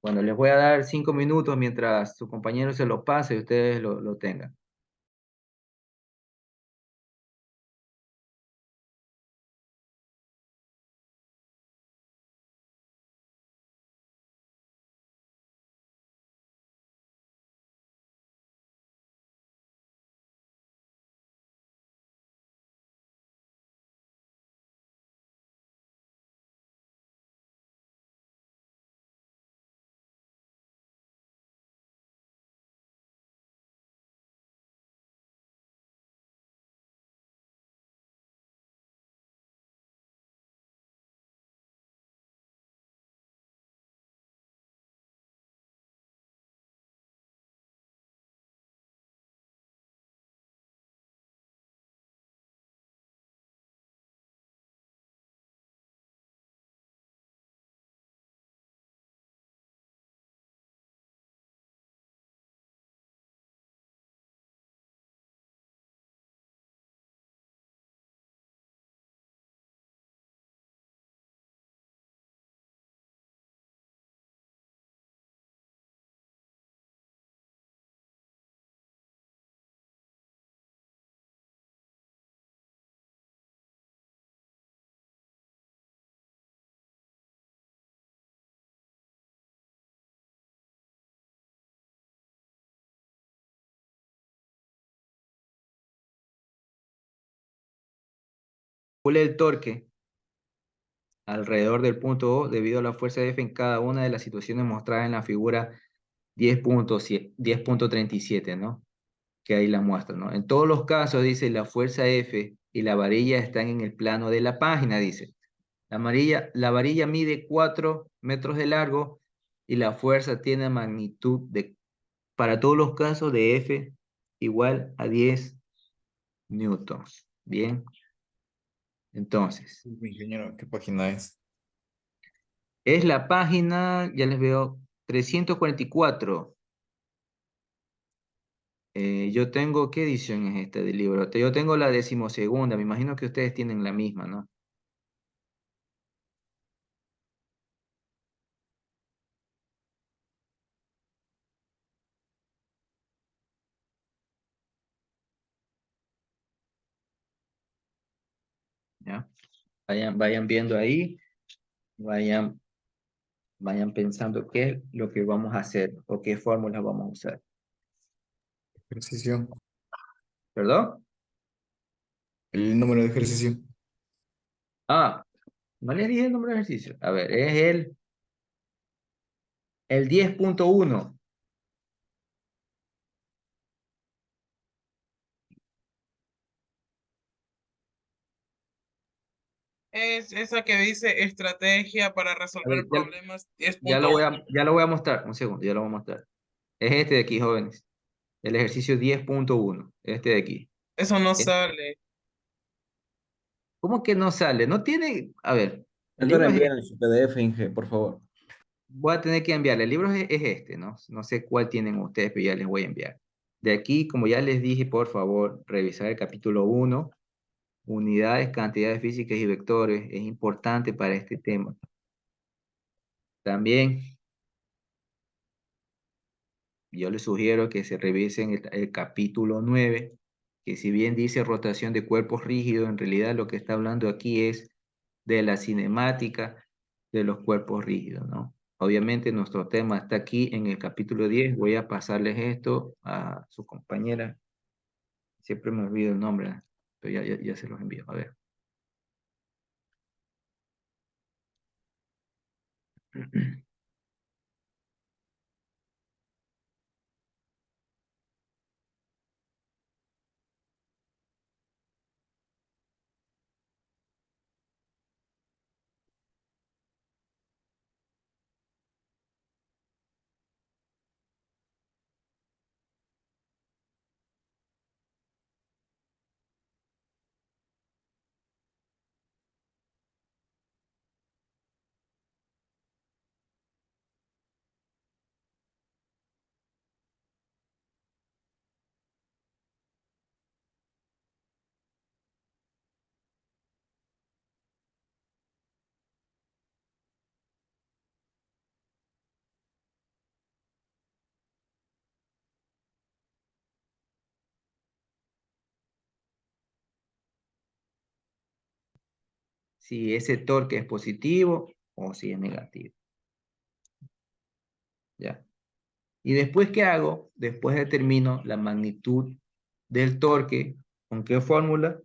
Bueno, les voy a dar 5 minutos mientras su compañero se lo pase y ustedes lo tengan. calcule el torque alrededor del punto O debido a la fuerza F en cada una de las situaciones mostradas en la figura 10.37, ¿no? Que ahí la muestra, ¿no? En todos los casos, dice, la fuerza F y la varilla están en el plano de la página, dice. La varilla mide 4 metros de largo y la fuerza tiene magnitud para todos los casos de F igual a 10 newtons. Bien, entonces, Ingeniero, ¿qué página es? es la página, ya les veo, 344. Yo tengo, ¿qué edición es esta del libro? Yo tengo la decimosegunda, me imagino que ustedes tienen la misma, ¿no? ¿Ya? Vayan viendo ahí, vayan, vayan pensando qué es lo que vamos a hacer o qué fórmulas vamos a usar. Ejercicio. ¿Perdón? El número de ejercicio. Ah, no les dije el nombre del ejercicio. A ver, es el 10.1. Es esa que dice estrategia para A ver, resolver problemas ya lo voy a mostrar, un segundo, ya lo voy a mostrar. Es este de aquí, jóvenes. El ejercicio 10.1, este de aquí. Eso no Es- sale. ¿Cómo que no sale? No tiene, a ver, el Mejor libro es envíen su PDF, Inge, por favor. voy a tener que enviarle. El libro es este, ¿no? No sé cuál tienen ustedes, pero ya les voy a enviar. De aquí, como ya les dije, por favor, revisar el capítulo 1, unidades, cantidades físicas y vectores. Es importante para este tema. También, yo les sugiero que se revisen el capítulo 9, que si bien dice rotación de cuerpos rígidos, en realidad lo que está hablando aquí es de la cinemática de los cuerpos rígidos, ¿no? Obviamente nuestro tema está aquí en el capítulo 10. Voy a pasarles esto a su compañera. Siempre me olvido el nombre, pero ya se los envío. A ver. Si ese torque es positivo o si es negativo. ¿Ya? Y después, ¿qué hago? Después determino la magnitud del torque. ¿Con qué fórmula?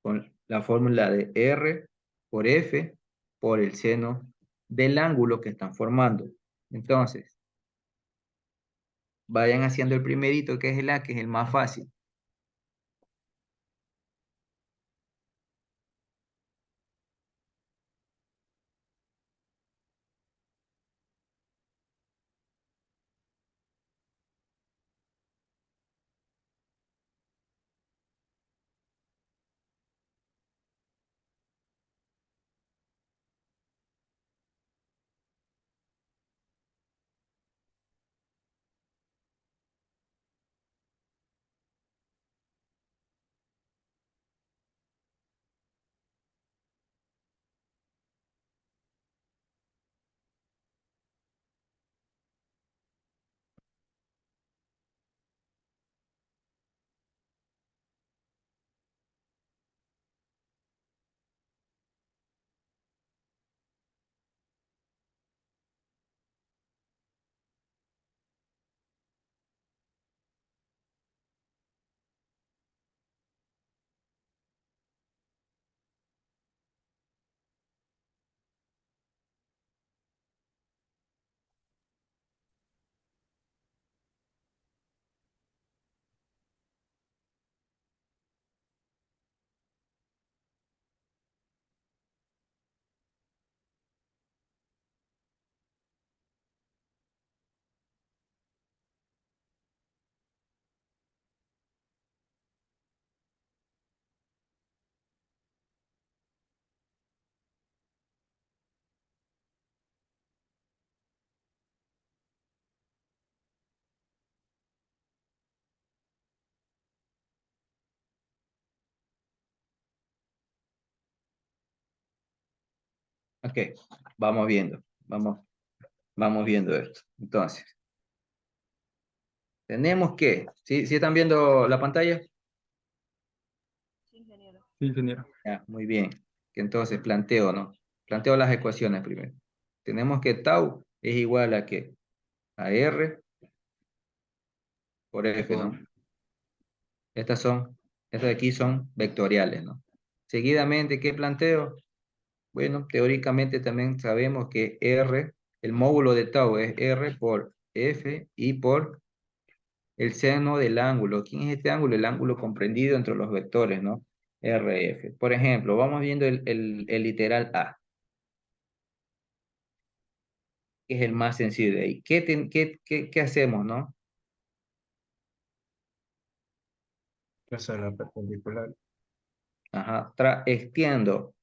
Con la fórmula de R por F por el seno del ángulo que están formando. Entonces, vayan haciendo el primerito, que es el A, que es el más fácil. Ok, vamos viendo. Vamos viendo esto. Entonces, tenemos que, ¿sí están viendo la pantalla? Sí, ingeniero. Ya, muy bien. Que entonces planteo, ¿no? Planteo las ecuaciones primero. Tenemos que tau es igual a qué? A R por F, ¿no? Estas de aquí son vectoriales, ¿no? Seguidamente, ¿qué planteo? Bueno, teóricamente también sabemos que R, el módulo de tau es R por F y por el seno del ángulo. ¿Quién es este ángulo? El ángulo comprendido entre los vectores, ¿no? RF. Por ejemplo, vamos viendo el literal A, que es el más sencillo de ahí. ¿Qué hacemos, no? Esa es la perpendicular. Ajá, extiendo.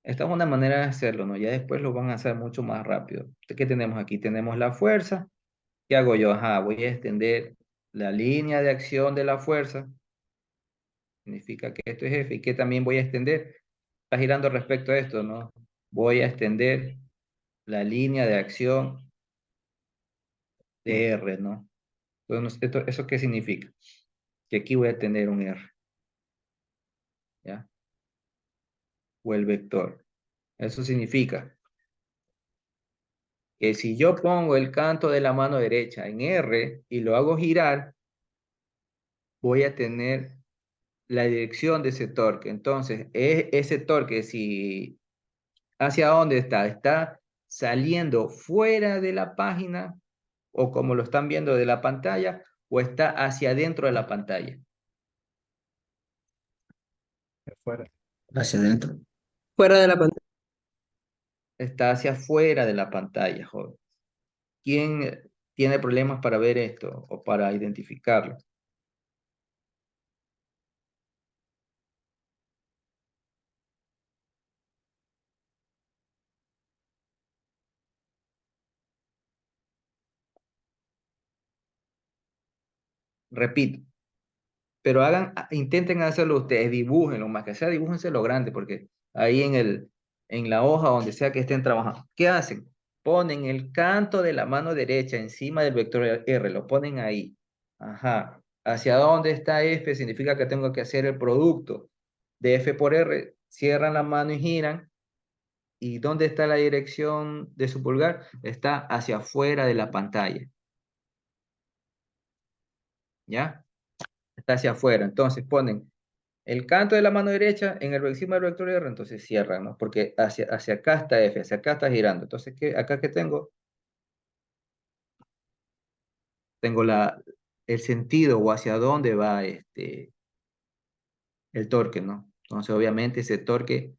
Esta es una manera de hacerlo, ¿no? Ya después lo van a hacer mucho más rápido. ¿Qué tenemos aquí? Tenemos la fuerza. ¿Qué hago yo? Ajá, voy a extender la línea de acción de la fuerza. Significa que esto es F. ¿Y qué también voy a extender? Está girando respecto a esto, ¿no? Voy a extender la línea de acción de R, ¿no? Entonces, ¿eso qué significa? Que aquí voy a tener un R, ¿ya? O el vector. Eso significa que si yo pongo el canto de la mano derecha en R y lo hago girar, voy a tener la dirección de ese torque. Entonces, ese torque, si ¿hacia dónde está? Está saliendo fuera de la página o como lo están viendo de la pantalla o está hacia adentro de la pantalla. Afuera. Hacia adentro. Fuera de la pantalla. Está hacia afuera de la pantalla, joven. ¿Quién tiene problemas para ver esto o para identificarlo? Repito, pero intenten hacerlo ustedes, dibújenlo, más que sea, dibújenselo grande, porque ahí en la hoja, donde sea que estén trabajando, ¿qué hacen? Ponen el canto de la mano derecha encima del vector R, lo ponen ahí. Ajá. ¿Hacia dónde está F? Significa que tengo que hacer el producto de F por R, cierran la mano y giran. ¿Y dónde está la dirección de su pulgar? Está hacia afuera de la pantalla. ¿Ya? Está hacia afuera. Entonces ponen el canto de la mano derecha en el encima del vector R, entonces cierran, ¿no? Porque hacia acá está F, hacia acá está girando. Entonces, acá que tengo? Tengo el sentido o hacia dónde va el torque, ¿no? Entonces, obviamente, ese torque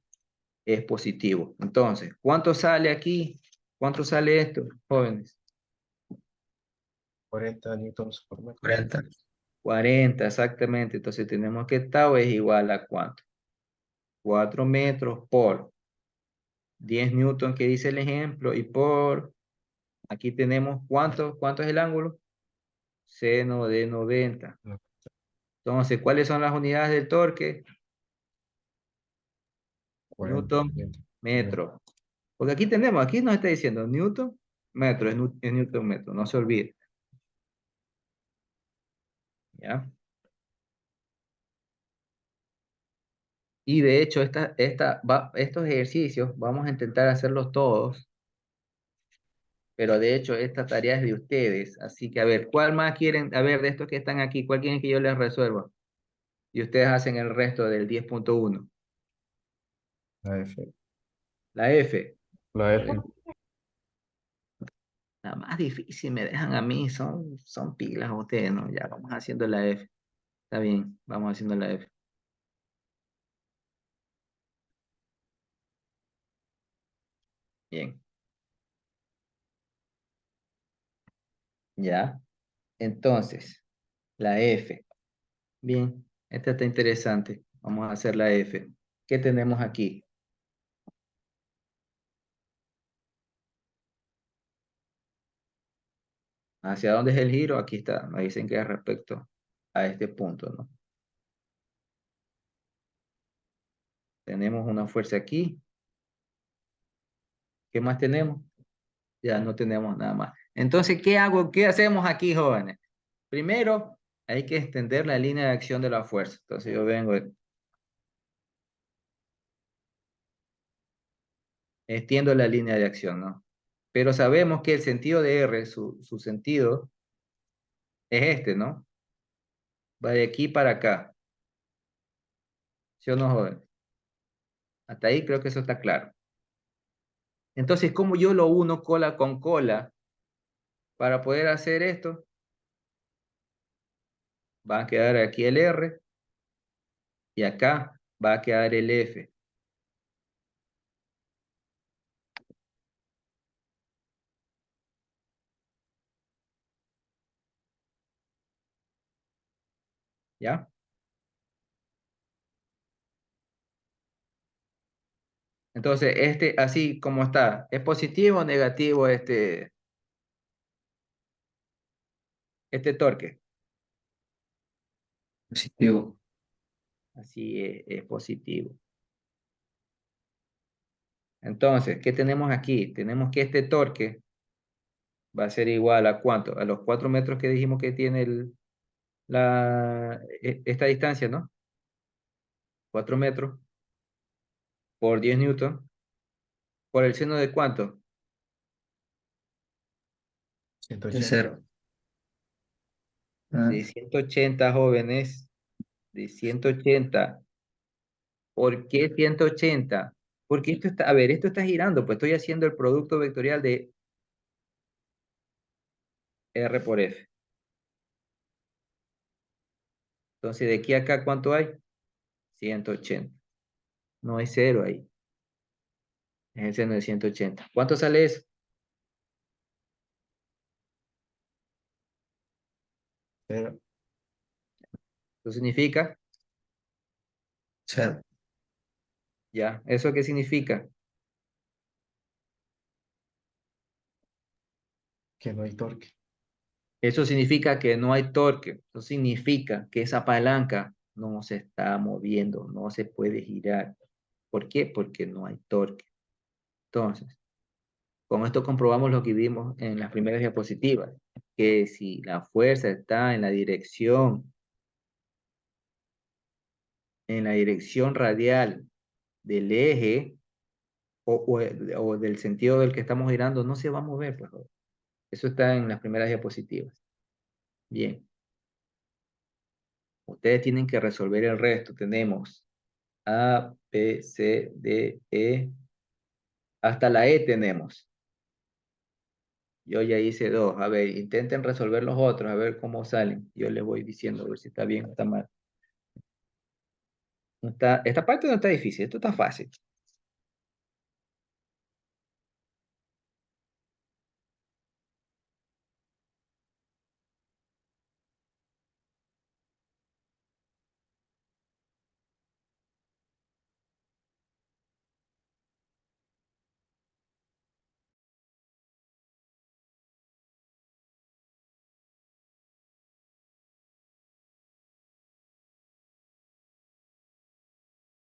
es positivo. Entonces, ¿cuánto sale aquí? ¿Cuánto sale esto, jóvenes? 40 newtons por metro. 40. 40, exactamente. Entonces, tenemos que tau es igual a ¿cuánto? 4 metros por 10 newton que dice el ejemplo y por, aquí tenemos ¿cuánto es el ángulo? Seno de 90. No, Entonces, ¿cuáles son las unidades del torque? 40 Newton, newton. metro. Porque aquí nos está diciendo Newton, metro, es Newton, metro, no se olvide. ¿Ya? Y de hecho, estos ejercicios vamos a intentar hacerlos todos, pero de hecho, esta tarea es de ustedes. Así que, a ver, ¿cuál más quieren? A ver, de estos que están aquí, ¿cuál quieren que yo les resuelva? Y ustedes hacen el resto del 10.1. La F. La F. La F. La más difícil me dejan a mí, son pilas ustedes, ¿no? Ya vamos haciendo la F. Está bien, vamos haciendo la F. Bien, ya. Entonces, la F. Bien, esta está interesante. Vamos a hacer la F. ¿Qué tenemos aquí? ¿Hacia dónde es el giro? Aquí está. Me dicen que es respecto a este punto, ¿no? Tenemos una fuerza aquí ¿Qué más tenemos? Ya no tenemos nada más. Entonces, ¿qué hago? ¿Qué hacemos aquí, jóvenes? Primero, hay que extender la línea de acción de la fuerza. Entonces, yo vengo, extiendo la línea de acción, ¿no? Pero sabemos que el sentido de R, su sentido es este, ¿no? Va de aquí para acá. ¿Sí o no, jóvenes? Hasta ahí creo que eso está claro. Entonces, ¿cómo yo lo uno cola con cola para poder hacer esto? Va a quedar aquí el R y acá va a quedar el F. ¿Ya? Entonces, este, así como está, ¿es positivo o negativo este torque? Positivo. Así es positivo. Entonces, ¿qué tenemos aquí? Tenemos que este torque va a ser igual a ¿cuánto? A los 4 metros que dijimos que tiene esta distancia, ¿no? 4 metros por 10 newton por el seno de ¿cuánto? De 180. cero. Ah, De 180 jóvenes, de 180. ¿Por qué 180? Porque esto está, a ver, esto está girando, pues estoy haciendo el producto vectorial de R por F. Entonces, de aquí a acá, ¿cuánto hay? 180. No hay cero ahí. Es el seno de 180. ¿Cuánto sale eso? Cero. Eso significa, cero. ya, ¿eso qué significa? Que no hay torque. Eso significa que no hay torque. Eso significa que esa palanca no se está moviendo, no se puede girar. ¿Por qué? Porque no hay torque. Entonces, con esto comprobamos lo que vimos en las primeras diapositivas, que si la fuerza está en la dirección radial del eje o del sentido del que estamos girando, no se va a mover, pues. Eso está en las primeras diapositivas. Bien, ustedes tienen que resolver el resto. Tenemos A, B, C, D, E, hasta la E tenemos. Yo ya hice dos. A ver, intenten resolver los otros, a ver cómo salen. Yo les voy diciendo, a ver si está bien o está mal. No está, esta parte no está difícil, esto está fácil.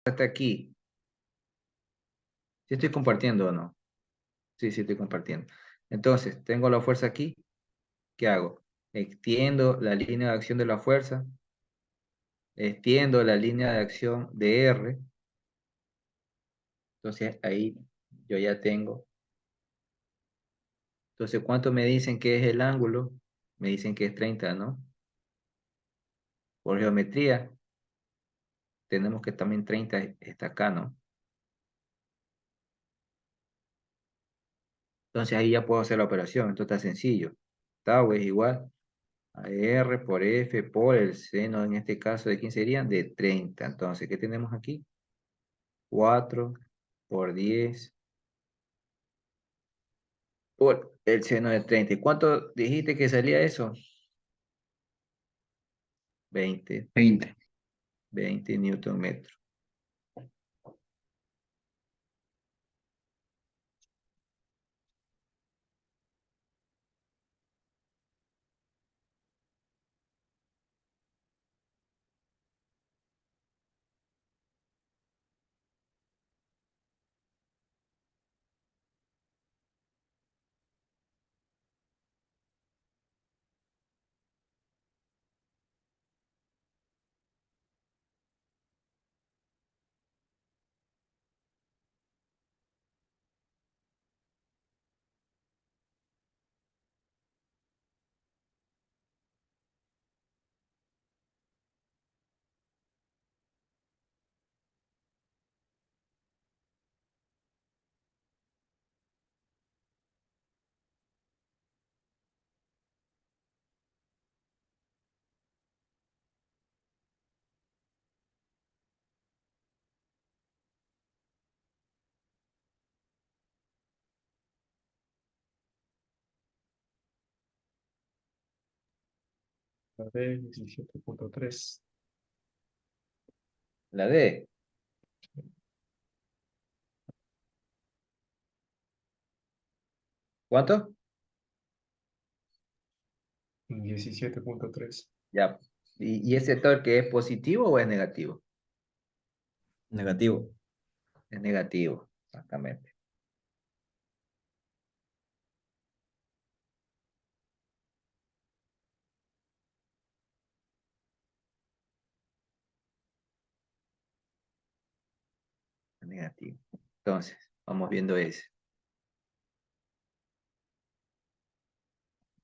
Hasta aquí. ¿Sí estoy compartiendo o no? Sí, sí estoy compartiendo. Entonces, tengo la fuerza aquí. ¿Qué hago? Extiendo la línea de acción de la fuerza. Extiendo la línea de acción de R. Entonces, ahí yo ya tengo. Entonces, ¿cuánto me dicen que es el ángulo? Me dicen que es 30, ¿no? Por geometría, tenemos que también 30 está acá, ¿no? Entonces, ahí ya puedo hacer la operación. Esto está sencillo. Tau es igual a R por F por el seno, en este caso, ¿de quién serían? De 30. Entonces, ¿qué tenemos aquí? 4 por 10 por el seno de 30. ¿Y cuánto dijiste que salía eso? 20, 20. 20 newton metro. La D, 17.3. La D. ¿Cuánto? 17.3. Ya. ¿Y ese torque es positivo o es negativo? Negativo. Es negativo, exactamente. Es negativo. Entonces, vamos viendo ese.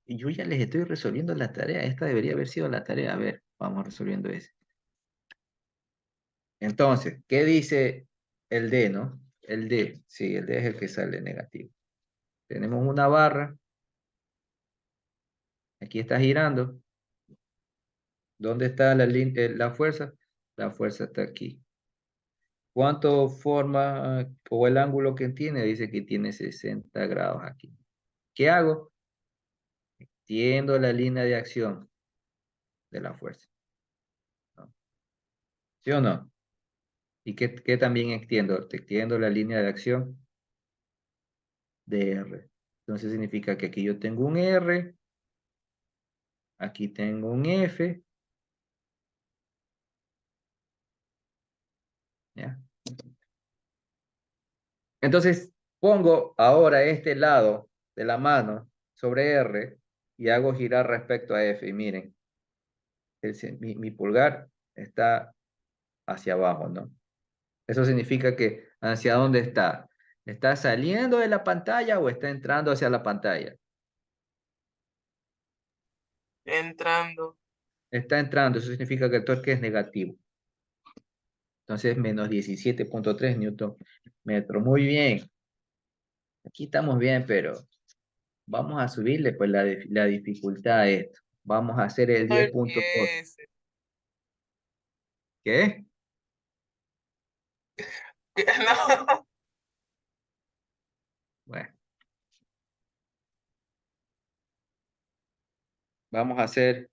Y yo ya les estoy resolviendo la tarea. Esta debería haber sido la tarea. A ver, vamos resolviendo ese. Entonces, ¿qué dice el D, no? El D, sí, el D es el que sale negativo. Tenemos una barra. Aquí está girando. ¿Dónde está la fuerza? La fuerza está aquí. ¿Cuánto forma o el ángulo que tiene? Dice que tiene 60 grados aquí. ¿Qué hago? Extiendo la línea de acción de la fuerza, ¿no? ¿Sí o no? ¿Y qué también extiendo? Te extiendo la línea de acción de R. Entonces significa que aquí yo tengo un R, aquí tengo un F, ¿ya? Entonces pongo ahora este lado de la mano sobre R y hago girar respecto a F. Y miren, mi pulgar está hacia abajo, ¿no? Eso significa que ¿hacia dónde está? ¿Está saliendo de la pantalla o está entrando hacia la pantalla? Entrando. Está entrando, eso significa que el torque es negativo. Entonces, menos 17.3 newton metro. Muy bien. Aquí estamos bien, pero vamos a subirle pues la dificultad a esto. Vamos a hacer el No 10.2. empieces. ¿Qué? No. Bueno, vamos a hacer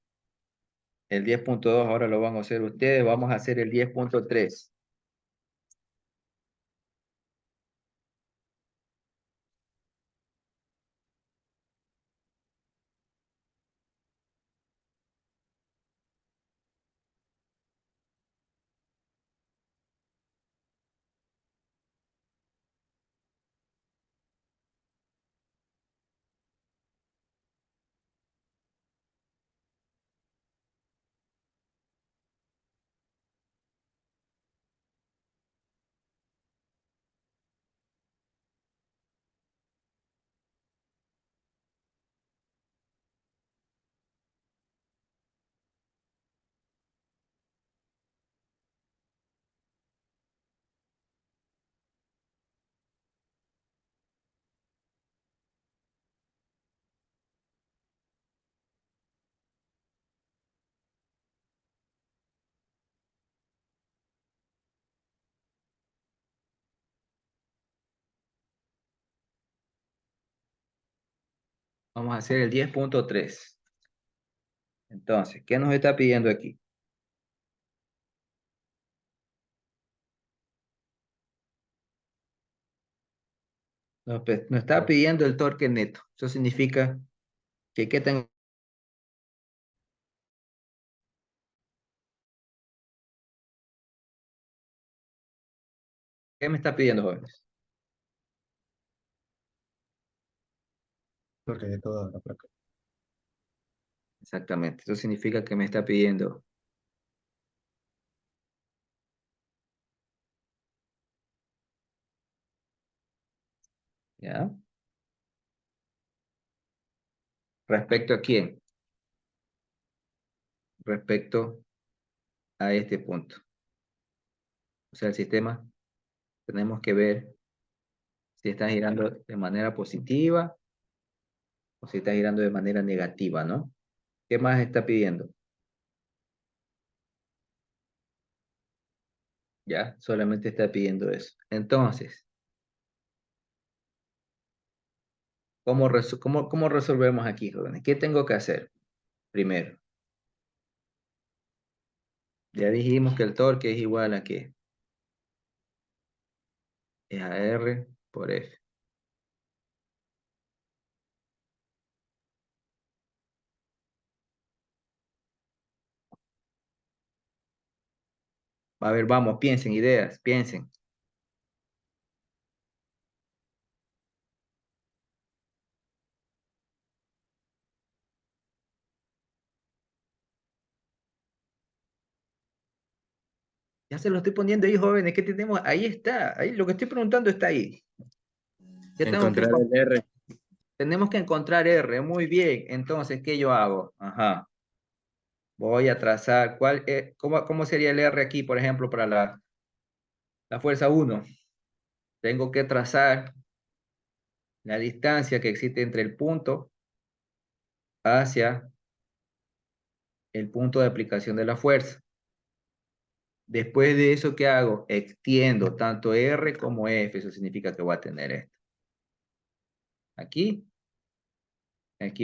el 10.2. Ahora lo van a hacer ustedes. Vamos a hacer el 10.3. Vamos a hacer el 10.3. Entonces, ¿qué nos está pidiendo aquí? Nos está pidiendo el torque neto. Eso significa que ¿qué tengo? ¿Qué me está pidiendo, jóvenes? Torque de toda la placa. Exactamente. Eso significa que me está pidiendo, ¿ya? ¿Respecto a quién? Respecto a este punto. O sea, el sistema, tenemos que ver si está girando de manera positiva o si está girando de manera negativa, ¿no? ¿Qué más está pidiendo? Ya, solamente está pidiendo eso. Entonces, ¿cómo resolvemos aquí, jóvenes? ¿Qué tengo que hacer? Primero, Ya dijimos que el torque es igual a ¿qué? Es a R por F. A ver, vamos, piensen ideas, piensen. Ya se lo estoy poniendo ahí, jóvenes. ¿Qué tenemos? Ahí está. Ahí lo que estoy preguntando está ahí. Ya Encontrar el R. tenemos que encontrar R. Muy bien. Entonces, ¿qué yo hago? Ajá. Voy a trazar. ¿Cómo sería el R aquí, por ejemplo, para la fuerza 1? Tengo que trazar la distancia que existe entre el punto hacia el punto de aplicación de la fuerza. Después de eso, ¿qué hago? Extiendo tanto R como F. Eso significa que voy a tener esto. Aquí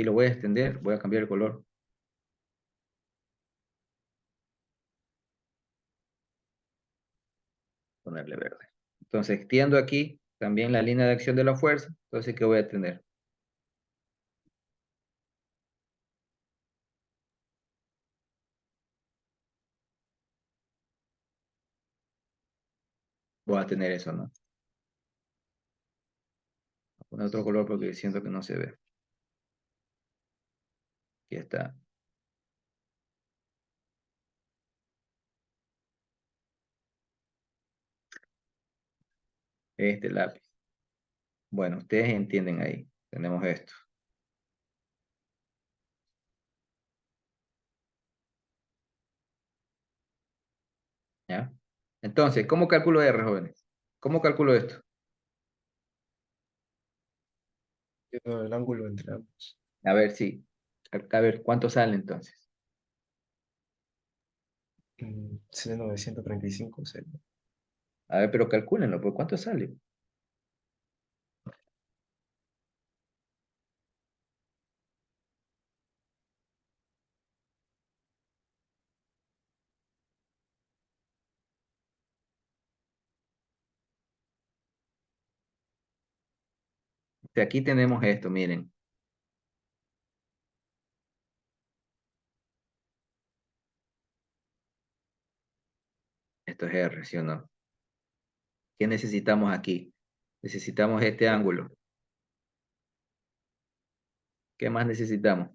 lo voy a extender. Voy a cambiar el color. Ponerle verde. Entonces, extiendo aquí también la línea de acción de la fuerza. Entonces, ¿qué voy a tener? Voy a tener eso, ¿no? Voy a poner otro color porque siento que no se ve. Aquí está. Este lápiz. Bueno, ustedes entienden ahí. Tenemos esto. ¿Ya? Entonces, ¿cómo calculo R, jóvenes? ¿Cómo calculo esto? Viendo el ángulo entre ambos. A ver si. A ver, ¿cuánto sale entonces? Seno de 135 sería. A ver, pero calcúlenlo, ¿por cuánto sale? Aquí tenemos esto, miren. Esto es R, ¿sí o no? ¿Qué necesitamos aquí? Necesitamos este ángulo. ¿Qué más necesitamos?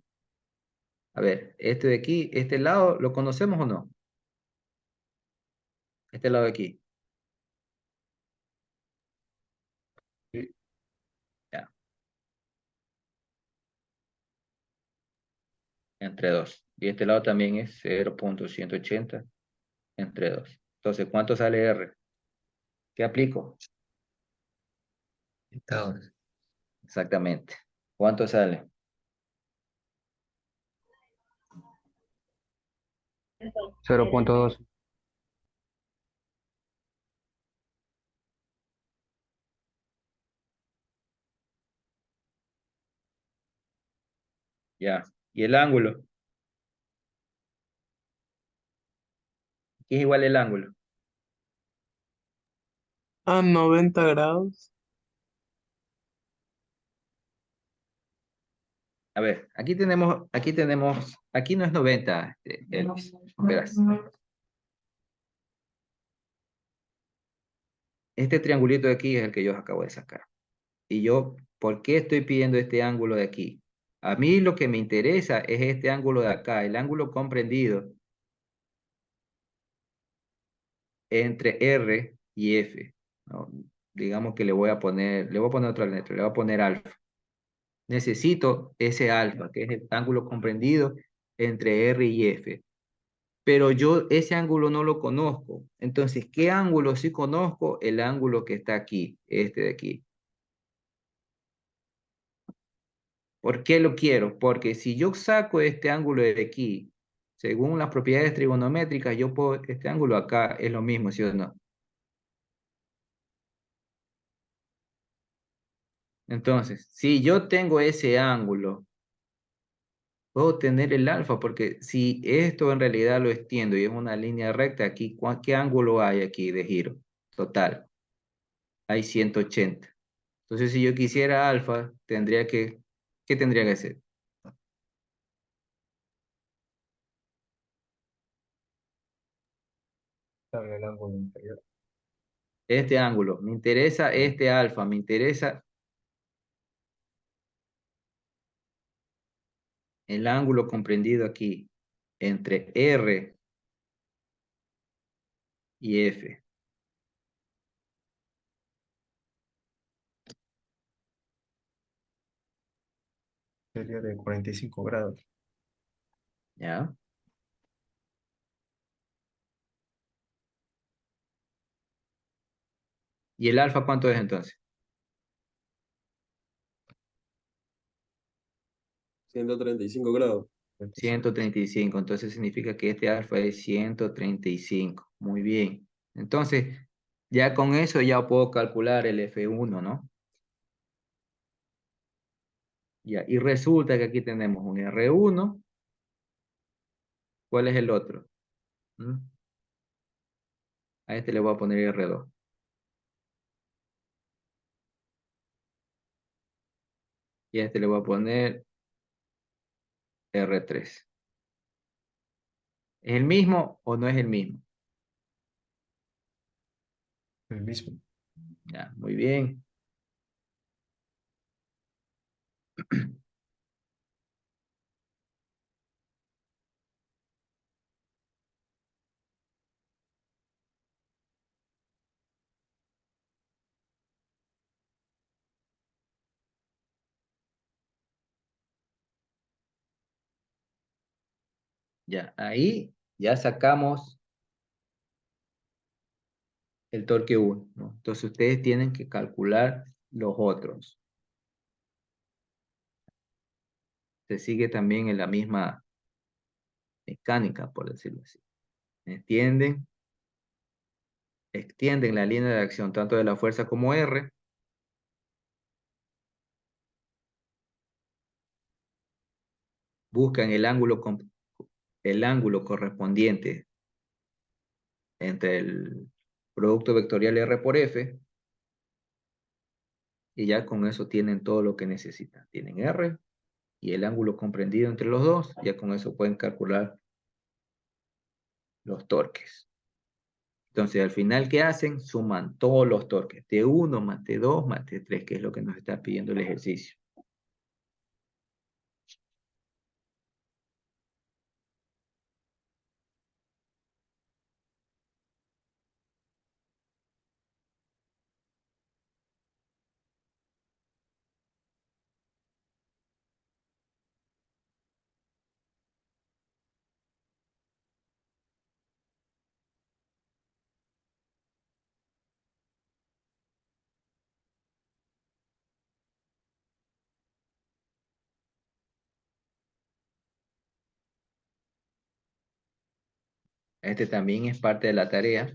A ver, este de aquí, este lado, ¿lo conocemos o no? Este lado de aquí. Sí. Ya, entre 2. Y este lado también es 0.180 entre 2. Entonces, ¿cuánto sale R? ¿Qué aplico? Estados. Exactamente. ¿Cuánto sale? Cero punto dos. Ya. ¿Y el ángulo? ¿Qué es igual el ángulo? A 90 grados. A ver, aquí no es 90, Elvis. Verás. Este triangulito de aquí es el que yo acabo de sacar. Y yo, ¿por qué estoy pidiendo este ángulo de aquí? A mí lo que me interesa es este ángulo de acá, el ángulo comprendido entre R y F, ¿no? Digamos que le voy a poner otra letra, le voy a poner alfa. Necesito ese alfa, que es el ángulo comprendido entre R y F. Pero yo ese ángulo no lo conozco. Entonces, ¿qué ángulo sí conozco? El ángulo que está aquí, este de aquí. ¿Por qué lo quiero? Porque si yo saco este ángulo de aquí, según las propiedades trigonométricas, este ángulo acá es lo mismo, ¿sí o no? Entonces, si yo tengo ese ángulo, puedo tener el alfa, porque si esto en realidad lo extiendo y es una línea recta, aquí, ¿qué ángulo hay aquí de giro? Total, hay 180. Entonces, si yo quisiera alfa, ¿qué tendría que hacer? Dame el ángulo inferior. Este ángulo, me interesa este alfa, me interesa el ángulo comprendido aquí entre R y F. Sería de 45 grados. ¿Ya? ¿Y el alfa cuánto es entonces? 135 grados. 25. 135. Entonces significa que este alfa es 135. Muy bien. Entonces, ya con eso ya puedo calcular el F1, ¿no? Ya, y resulta que aquí tenemos un R1. ¿Cuál es el otro? ¿Mm? A este le voy a poner R2. Y a este le voy a poner R3. ¿Es el mismo o no es el mismo? El mismo. Ya, muy bien. Ya, ahí ya sacamos el torque 1, ¿no? Entonces ustedes tienen que calcular los otros. Se sigue también en la misma mecánica, por decirlo así. ¿Entienden? Extienden la línea de acción tanto de la fuerza como R. Buscan el ángulo correspondiente entre el producto vectorial R por F. Y ya con eso tienen todo lo que necesitan. Tienen R y el ángulo comprendido entre los dos. Ya con eso pueden calcular los torques. Entonces, al final, ¿qué hacen? Suman todos los torques. T1 más T2 más T3, que es lo que nos está pidiendo el ejercicio. Este también es parte de la tarea.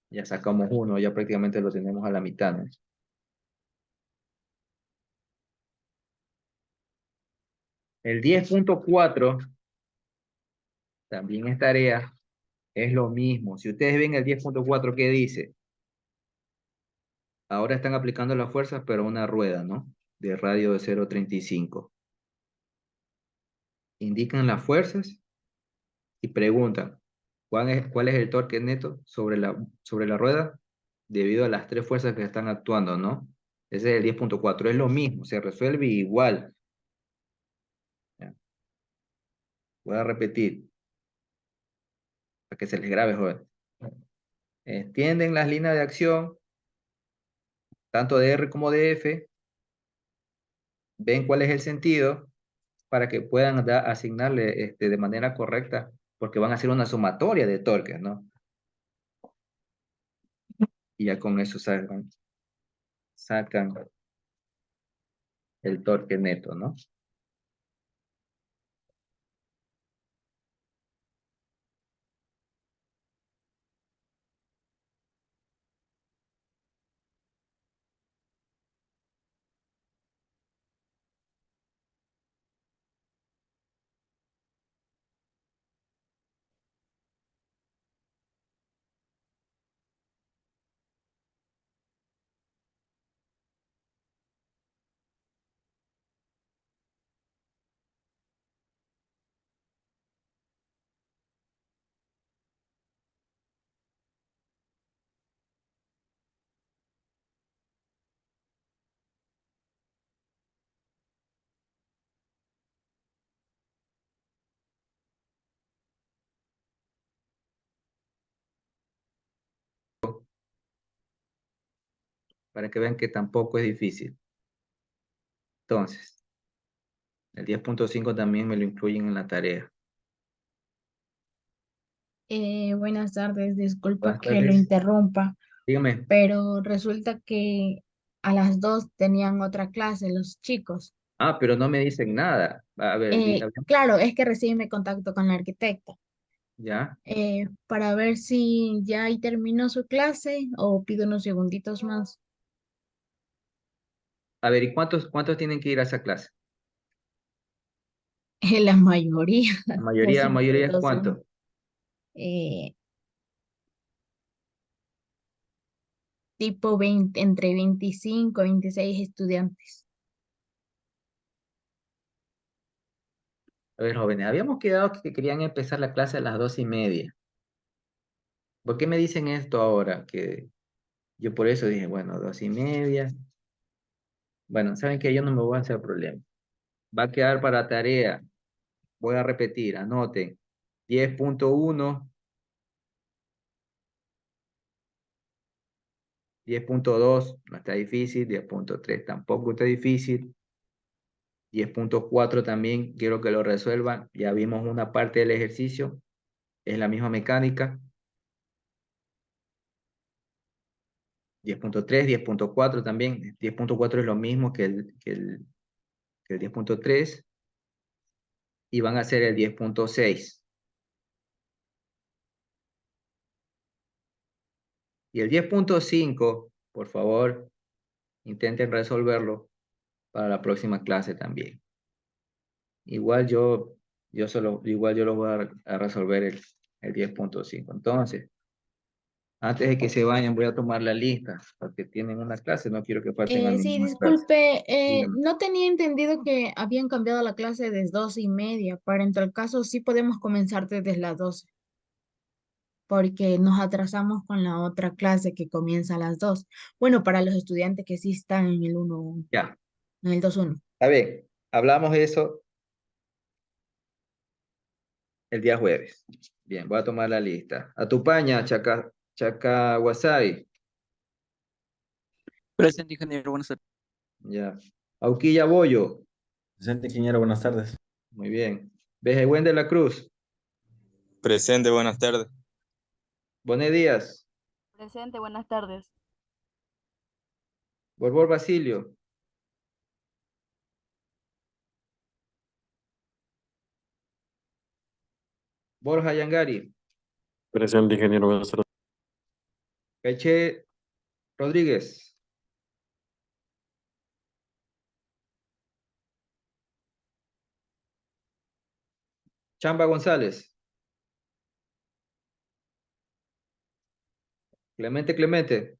Ya sacamos uno, ya prácticamente lo tenemos a la mitad, ¿no? El 10.4 también es tarea. Es lo mismo. Si ustedes ven el 10.4, ¿qué dice? Ahora están aplicando las fuerzas, pero a una rueda, ¿no? De radio de 0,35. Indican las fuerzas y preguntan, ¿cuál es el torque neto sobre la rueda? Debido a las tres fuerzas que están actuando, ¿no? Ese es el 10.4. Es lo mismo, se resuelve igual. Ya. Voy a repetir para que se les grabe, joven. Extienden las líneas de acción, tanto de R como de F, ven cuál es el sentido para que puedan asignarle de manera correcta, porque van a hacer una sumatoria de torques, ¿no? Y ya con eso sacan el torque neto, ¿no? para que vean que tampoco es difícil. Entonces, el 10.5 también me lo incluyen en la tarea. Buenas tardes, disculpa Buenas que lo tardes. interrumpa, Dígame. pero resulta que a las 2 tenían otra clase los chicos. Ah, pero no me dicen nada. A ver, Claro, es que recién me contacto con la arquitecta ya. para ver si ya ahí terminó su clase o pido unos segunditos más. A ver, ¿y cuántos tienen que ir a esa clase? La mayoría, La casi un mayoría es 2-1. cuánto. Eh, tipo 20, entre 25 y 26 estudiantes. A ver, jóvenes, habíamos quedado que querían empezar la clase a las 2:30. ¿Por qué me dicen esto ahora? Que yo por eso dije, bueno, 2:30. Bueno, saben que yo no me voy a hacer problema. Va a quedar para tarea. Voy a repetir, anoten. 10.1, 10.2, no está difícil. 10.3 tampoco está difícil. 10.4 también quiero que lo resuelvan. Ya vimos una parte del ejercicio. Es la misma mecánica. 10.3, 10.4 también. 10.4 es lo mismo que el 10.3 y van a hacer el 10.6. Y el 10.5, por favor, intenten resolverlo para la próxima clase también. Igual igual yo lo voy a resolver el 10.5. Entonces, antes de que se vayan, voy a tomar la lista, porque tienen una clase, no quiero que falten a Sí, ninguna clase. disculpe, Díganme. no tenía entendido que habían cambiado la clase desde 2:30. Para en tal caso sí podemos comenzar desde las 12, porque nos atrasamos con la otra clase que comienza a las 2. Bueno, para los estudiantes que sí están en el 1, Ya, en el 2-1. a ver, hablamos eso el día jueves. Bien, voy a tomar la lista. Atupaña, Chaca, Wasabi. Presente, ingeniero, buenas tardes. Ya. Auquilla Bollo. Presente, ingeniero, buenas tardes. Muy bien. Bejegüen de la Cruz. Presente, buenas tardes. Bonet Díaz. Presente, buenas tardes. Borbor Basilio. Borja Yangari. Presente, ingeniero, buenas tardes. Caiche Rodríguez. Chamba González. Clemente.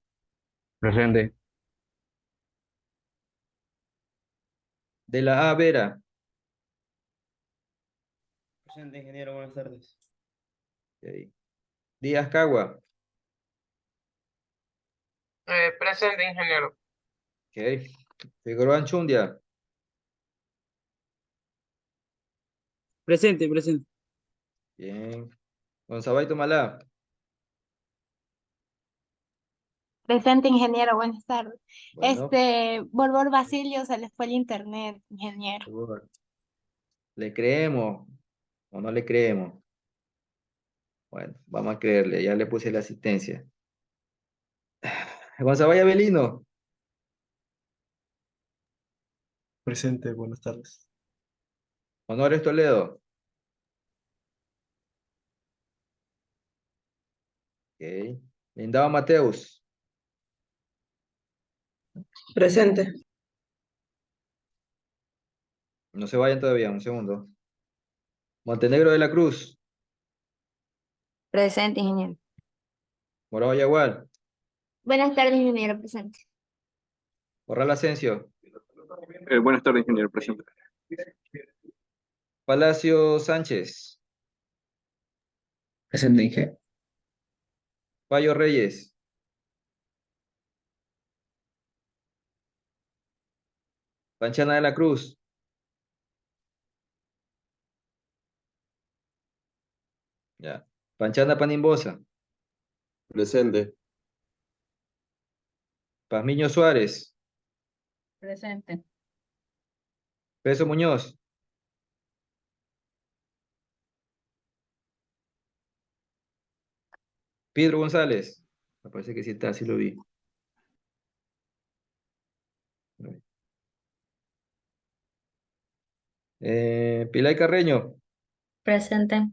Presente. De la A Vera. Presente, ingeniero, buenas tardes. Ok. Díaz Cagua. Presente, ingeniero. Ok. Figueroa Anchundia. Presente, presente. Bien. Gonzabay Malá. Presente, ingeniero, buenas tardes. Bueno, Borbor Basilio, se les fue el internet, ingeniero. por- ¿le creemos o no le creemos? Bueno, vamos a creerle, ya le puse la asistencia. Gonzabay Avelino. Presente, buenas tardes. Honores Toledo. Ok. Lindao Mateus. Presente. No se vayan todavía, un segundo. Montenegro de la Cruz. Presente, ingeniero. Morado Yagual. Buenas tardes, ingeniero, presente. Corral Asensio. Buenas tardes, ingeniero, presente. Palacio Sánchez. Presente, ingeniero. Payo Reyes. Panchana de la Cruz. Ya. Panchana Panimbosa. Presente. Pazmiño Suárez. Presente. Peso Muñoz. Pedro González. Me parece que sí está, sí lo vi. Pilay Carreño. Presente.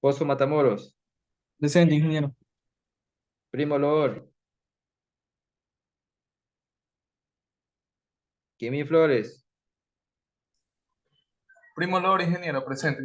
Pozo Matamoros. Presente, ingeniero. Primo Loor. Kimi Flores. Primo Loro, ingeniero, presente.